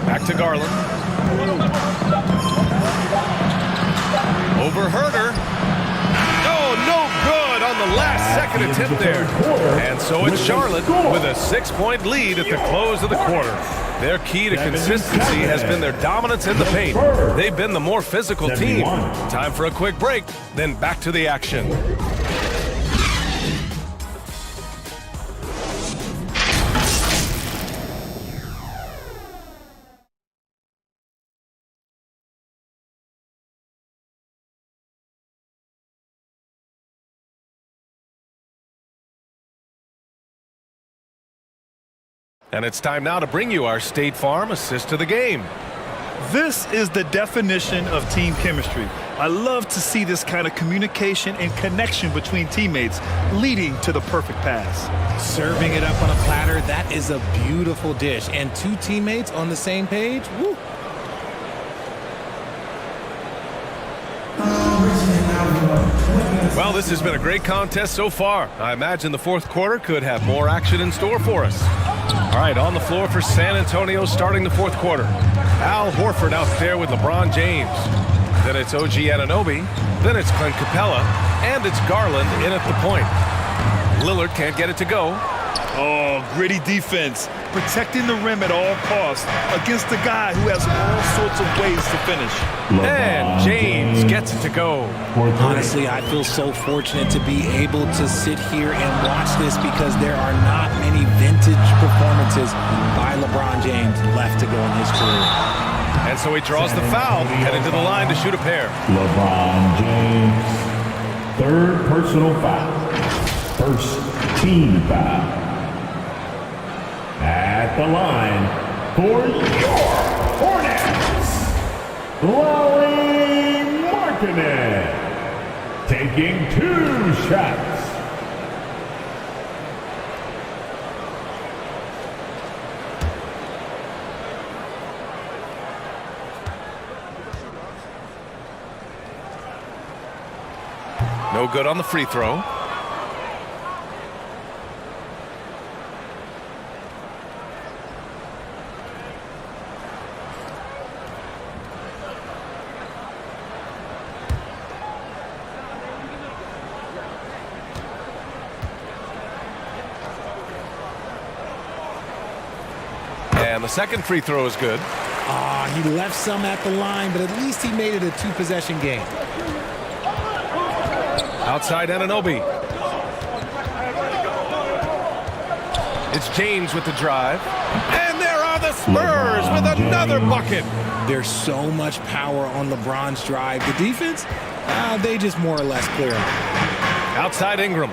Back to Garland. Over Herter. Oh, no good on the last second attempt there. And so it's Charlotte with a 6-point lead at the close of the quarter. Their key to consistency has been their dominance in the paint. They've been the more physical team. Time for a quick break, then back to the action. And it's time now to bring you our State Farm assist to the game. This is the definition of team chemistry. I love to see this kind of communication and connection between teammates leading to the perfect pass. Serving it up on a platter, that is a beautiful dish. And 2 teammates on the same page, woo. Well, this has been a great contest so far. I imagine the fourth quarter could have more action in store for us. All right, on the floor for San Antonio starting the fourth quarter. Al Horford out there with LeBron James. Then it's OG Anunoby. Then it's Clint Capella. And it's Garland in at the point. Lillard can't get it to go. Oh, gritty defense. Protecting the rim at all costs against a guy who has all sorts of ways to finish. And James gets it to go. Honestly, I feel so fortunate to be able to sit here and watch this because there are not many vintage performances by LeBron James left to go in his career. And so he draws the foul, heading to the line to shoot a pair. LeBron James, 3rd personal foul. 1st team foul. At the line for your Hornets, Lauri Markkanen, taking 2 shots. No good on the free throw. And the second free throw is good. He left some at the line, but at least he made it a 2-possession game. Outside Anunoby. It's James with the drive. And there are the Spurs with another bucket. There's so much power on LeBron's drive. The defense, they just more or less clear him. Outside Ingram.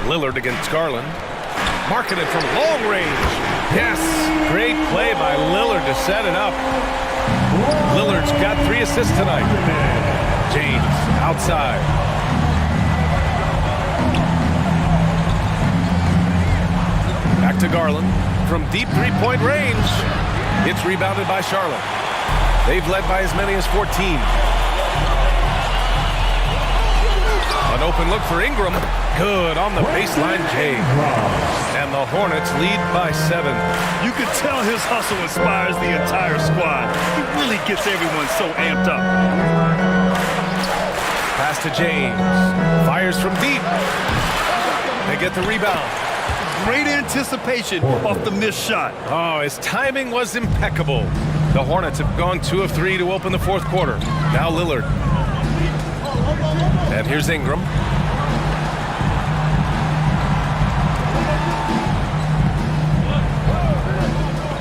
Lillard against Garland. Markkanen from long range. Yes, great play by Lillard to set it up. Lillard's got 3 assists tonight. James outside. to Garland from deep three-point range. It's rebounded by Charlotte. They've led by as many as 14. An open look for Ingram. Good on the baseline, Jay. And the Hornets lead by 7. You can tell his hustle inspires the entire squad. He really gets everyone so amped up. Pass to James. Fires from deep. They get the rebound. Great anticipation off the missed shot. Oh, his timing was impeccable. The Hornets have gone 2 of 3 to open the fourth quarter. Now Lillard. And here's Ingram.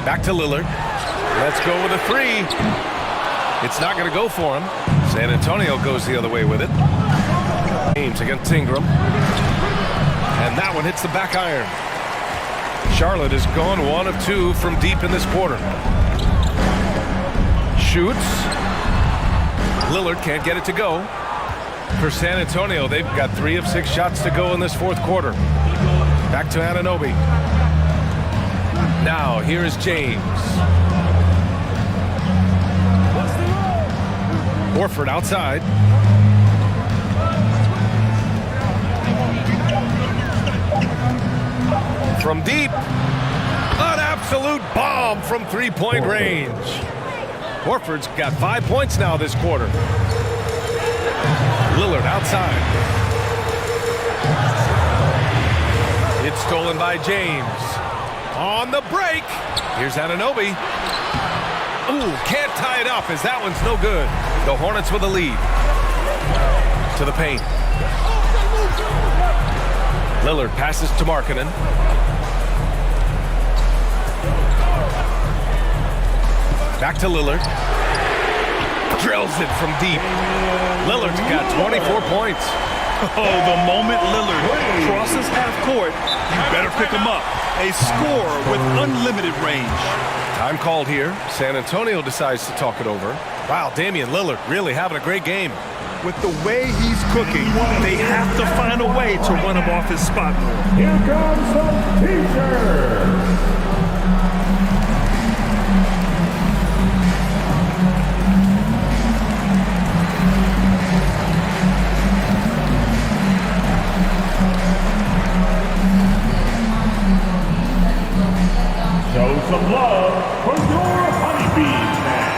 Back to Lillard. Let's go with a 3. It's not going to go for him. San Antonio goes the other way with it. James against Ingram. And that one hits the back iron. Charlotte has gone 1 of 2 from deep in this quarter. Shoots. Lillard can't get it to go. For San Antonio, they've got 3 of 6 shots to go in this fourth quarter. Back to Anunoby. Now, here is James. Horford outside. From deep. An absolute bomb from three-point range. Horford's got 5 points now this quarter. Lillard outside. It's stolen by James. On the break. Here's Anunoby. Ooh, can't tie it up as that one's no good. The Hornets with a lead. To the paint. Lillard passes to Markkanen. Back to Lillard. Drills it from deep. Lillard's got 24 points. Oh, the moment Lillard crosses half court, you better pick him up. A scorer with unlimited range. Time called here. San Antonio decides to talk it over. Wow, Damian Lillard really having a great game. With the way he's cooking, they have to find a way to run him off his spot more. Here comes some teachers. Show some love for your honeybees man.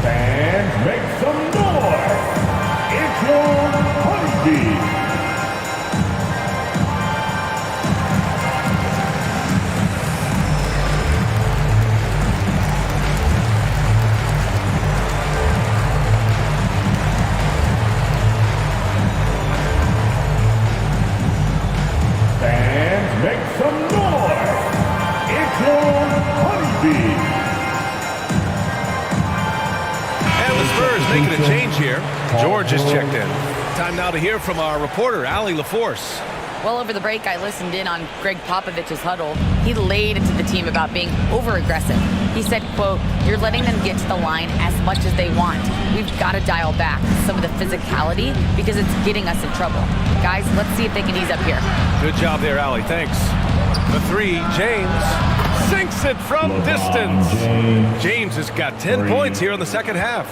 Fans, make some noise. It's your honeybees. Make some noise! It's your honeybee! And the Spurs making a change here. George has checked in. Time now to hear from our reporter, Allie LaForce. Well, over the break, I listened in on Greg Popovich's huddle. He laid into the team about being over-aggressive. He said, quote, "You're letting them get to the line as much as they want. We've got to dial back some of the physicality because it's getting us in trouble. Guys, let's see if they can ease up here." Good job there, Allie. Thanks. The 3, James sinks it from distance. James has got 10 points here in the second half.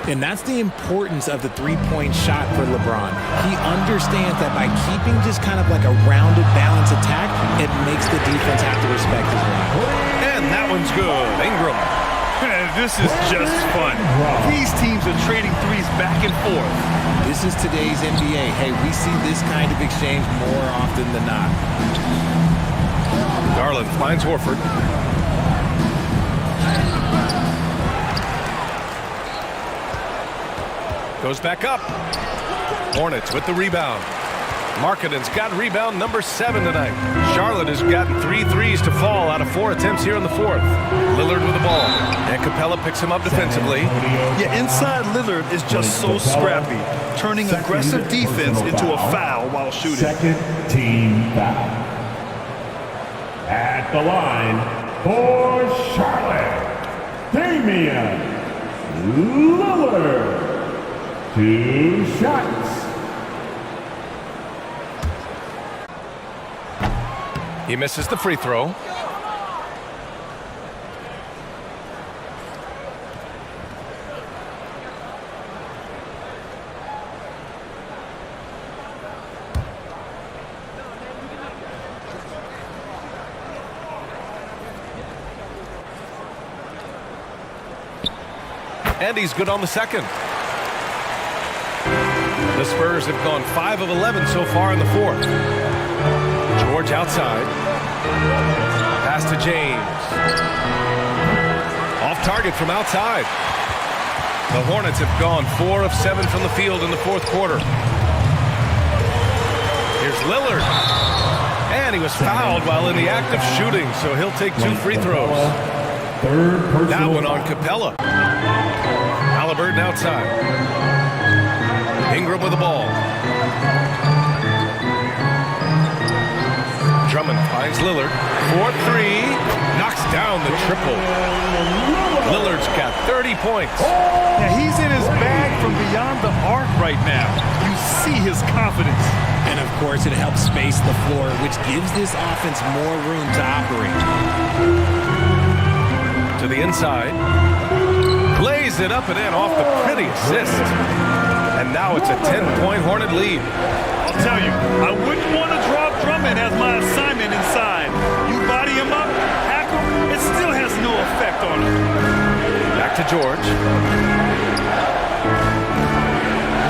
And that's the importance of the three-point shot for LeBron. He understands that by keeping just kind of like a rounded, balanced attack, it makes the defense have to respect his line. And that one's good. Ingram. This is just fun. These teams are trading threes back and forth. This is today's NBA. Hey, we see this kind of exchange more often than not. Garland finds Horford. Goes back up. Hornets with the rebound. Markkanen's got rebound number 7 tonight. Charlotte has gotten 3 threes to fall out of 4 attempts here in the 4th. Lillard with the ball. And Capella picks him up defensively. Yeah, inside Lillard is just so scrappy, turning aggressive defense into a foul while shooting. Second team foul. At the line for Charlotte, Damian Lillard. 2 shots. He misses the free throw. And he's good on the second. The Spurs have gone 5 of 11 so far in the 4th. George outside. Pass to James. Off target from outside. The Hornets have gone 4 of 7 from the field in the 4th quarter. Here's Lillard. And he was fouled while in the act of shooting, so he'll take 2 free throws. That one on Capella. Halliburton outside. Ingram with the ball. Drummond finds Lillard. 4-3. Knocks down the triple. Lillard's got 30 points. Yeah, he's in his bag from beyond the arc right now. You see his confidence. And of course, it helps space the floor, which gives this offense more room to operate. To the inside. Lays it up and in off the pretty assist. And now it's a 10-point Hornet lead. I'll tell you, I wouldn't want to drop Drummond as my assignment inside. You body him up, hack him, it still has no effect on him. Back to George.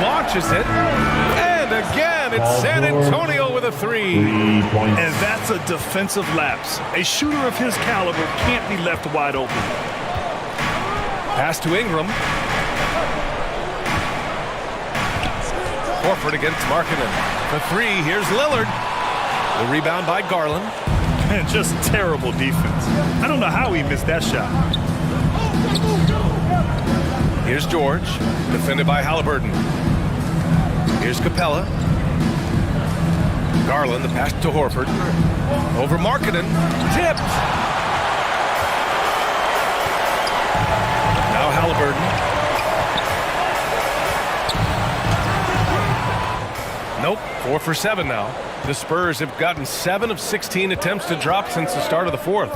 Launches it. And again, it's San Antonio with a 3. And that's a defensive lapse. A shooter of his caliber can't be left wide open. Pass to Ingram. Horford against Markkanen. The 3, here's Lillard. The rebound by Garland. Man, just terrible defense. I don't know how he missed that shot. Here's George, defended by Halliburton. Here's Capella. Garland, the pass to Horford. Over Markkanen. Tipped. Now Halliburton. Nope, 4 for 7 now. The Spurs have gotten 7 of 16 attempts to drop since the start of the 4th.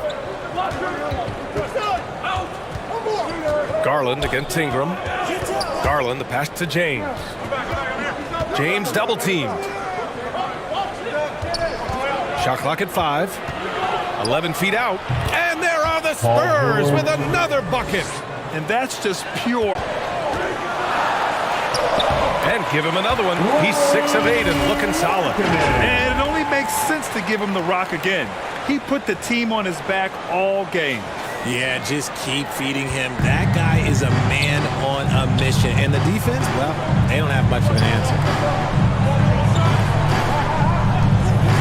Garland against Ingram. Garland, the pass to James. James double teamed. Shot clock at 5. 11 feet out. And there are the Spurs with another bucket. And that's just pure. And give him another one. He's 6 of 8 and looking solid. And it only makes sense to give him the rock again. He put the team on his back all game. Yeah, just keep feeding him. That guy is a man on a mission. And the defense, well, they don't have much of an answer.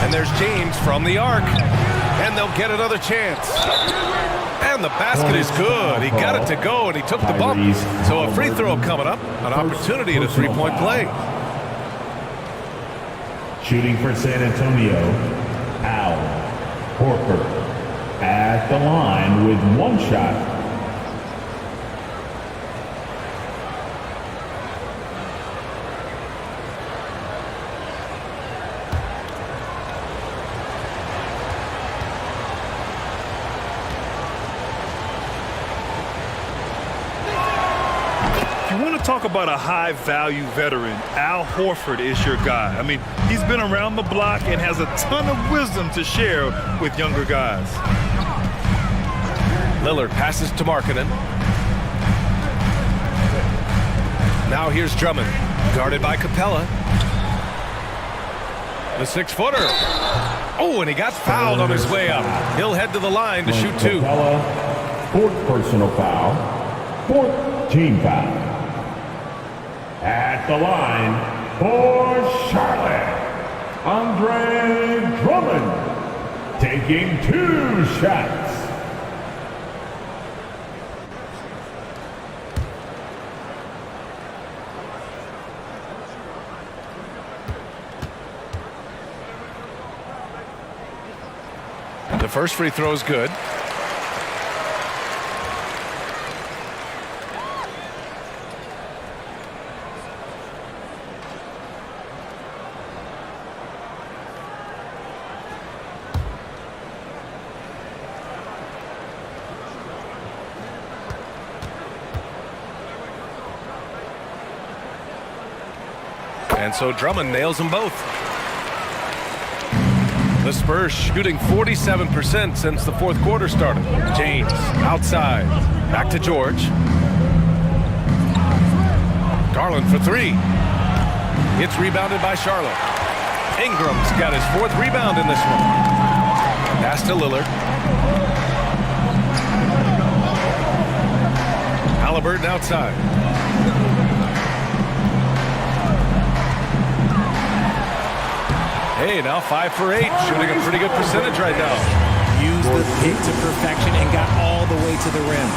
And there's James from the arc. And they'll get another chance. And the basket is good. He got it to go, and he took the bump. So a free throw coming up. An opportunity at a 3-point play. Shooting for San Antonio, Al Horford. At the line with 1 shot. Talk about a high-value veteran. Al Horford is your guy. I mean, he's been around the block and has a ton of wisdom to share with younger guys. Lillard passes to Markkanen. Now here's Drummond, guarded by Capella. The 6-footer. Oh, and he got fouled on his way up. He'll head to the line to shoot 2. Capella, 4th personal foul, 4th team foul. At the line for Charlotte, Andre Drummond, taking 2 shots. The first free throw is good. And so Drummond nails them both. The Spurs shooting 47% since the fourth quarter started. James outside. Back to George. Garland for 3. It's rebounded by Charlotte. Ingram's got his 4th rebound in this one. Pass to Lillard. Halliburton outside. Hey, now 5 for 8, shooting a pretty good percentage right now. Used the pick to perfection and got all the way to the rim.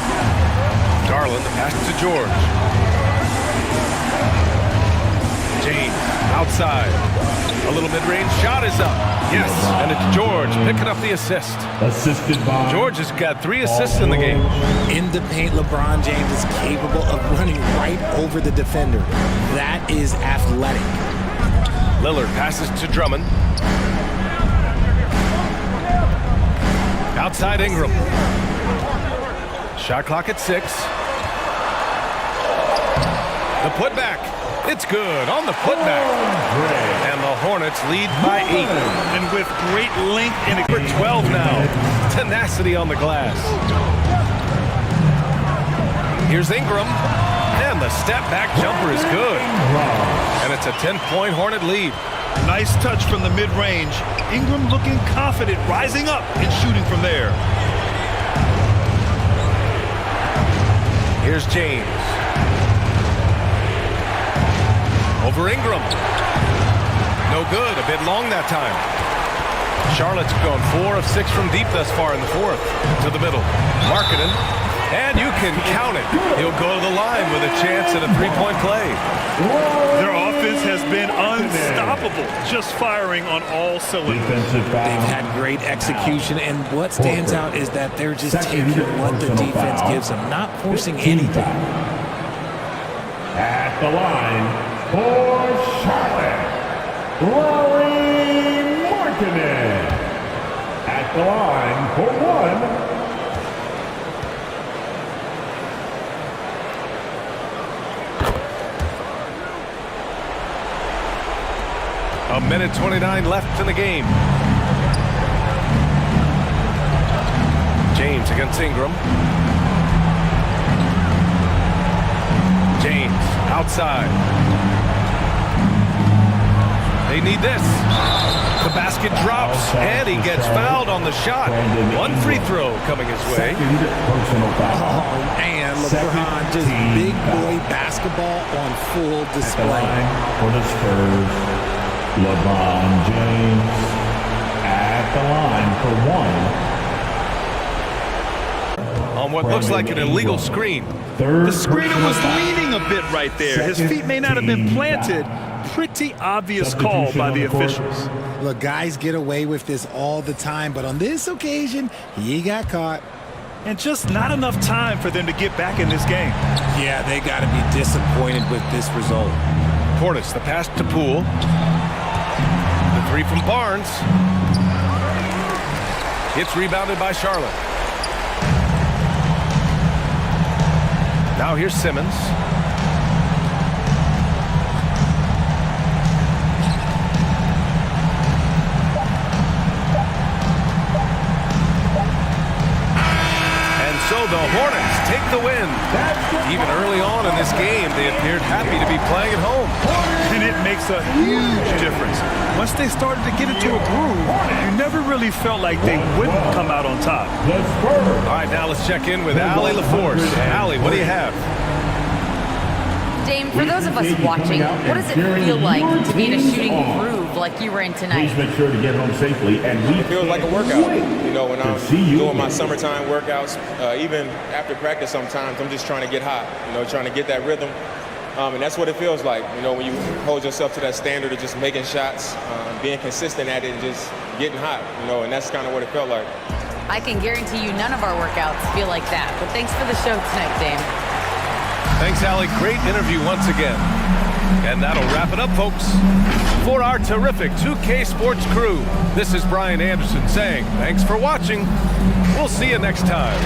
Garland, pass to George. James, outside. A little mid-range shot is up. Yes, and it's George picking up the assist. Assisted by George has got 3 assists in the game. In the paint, LeBron James is capable of running right over the defender. That is athletic. Lillard passes to Drummond. Outside Ingram. Shot clock at 6. The putback. It's good on the putback. And the Hornets lead by 8. And with great length and We're 12 now. Tenacity on the glass. Here's Ingram. And the step back jumper is good. And it's a 10-point Hornet lead. Nice touch from the mid-range. Ingram looking confident, rising up and shooting from there. Here's James. Over Ingram. No good, a bit long that time. Charlotte's gone 4 of 6 from deep thus far in the 4th. To the middle. Markkanen. And you can count it. He'll go to the line with a chance at a 3-point play. Their offense has been unstoppable, just firing on all cylinders. They've had great execution, and what stands out is that they're just taking what the defense gives them, not forcing anything. At the line for Charlotte, Lauri Markkanen. At the line for 1. A minute 29 left in the game. James against Ingram. James outside. They need this. The basket drops, and he gets fouled on the shot. 1 free throw coming his way. Oh, man, LeBron just big boy basketball on full display. For the Spurs, LeBron James at the line for 1. On what looks like an illegal screen. The screener was leaning a bit right there. His feet may not have been planted. Pretty obvious call by the officials. Look, guys get away with this all the time, but on this occasion, he got caught. And just not enough time for them to get back in this game. Yeah, they got to be disappointed with this result. Portis, the pass to Poole. The 3 from Barnes. It's rebounded by Charlotte. Now here's Simmons. So the Hornets take the win. Even early on in this game, they appeared happy to be playing at home. And it makes a huge difference. Once they started to get into a groove, you never really felt like they wouldn't come out on top. All right, now let's check in with Allie LaForce. Allie, what do you have? Dame, for those of us watching, what does it feel like to be in a shooting groove like you were in tonight? Please make sure to get home safely. And it feels like a workout. You know, when I'm doing my summertime workouts, even after practice sometimes, I'm just trying to get hot, you know, trying to get that rhythm. And that's what it feels like, you know, when you hold yourself to that standard of just making shots, being consistent at it, and just getting hot, you know, and that's kind of what it felt like. I can guarantee you none of our workouts feel like that. But thanks for the show tonight, Dame. Thanks, Allie. Great interview once again. And that'll wrap it up, folks. For our terrific 2K Sports crew, this is Brian Anderson saying thanks for watching. We'll see you next time.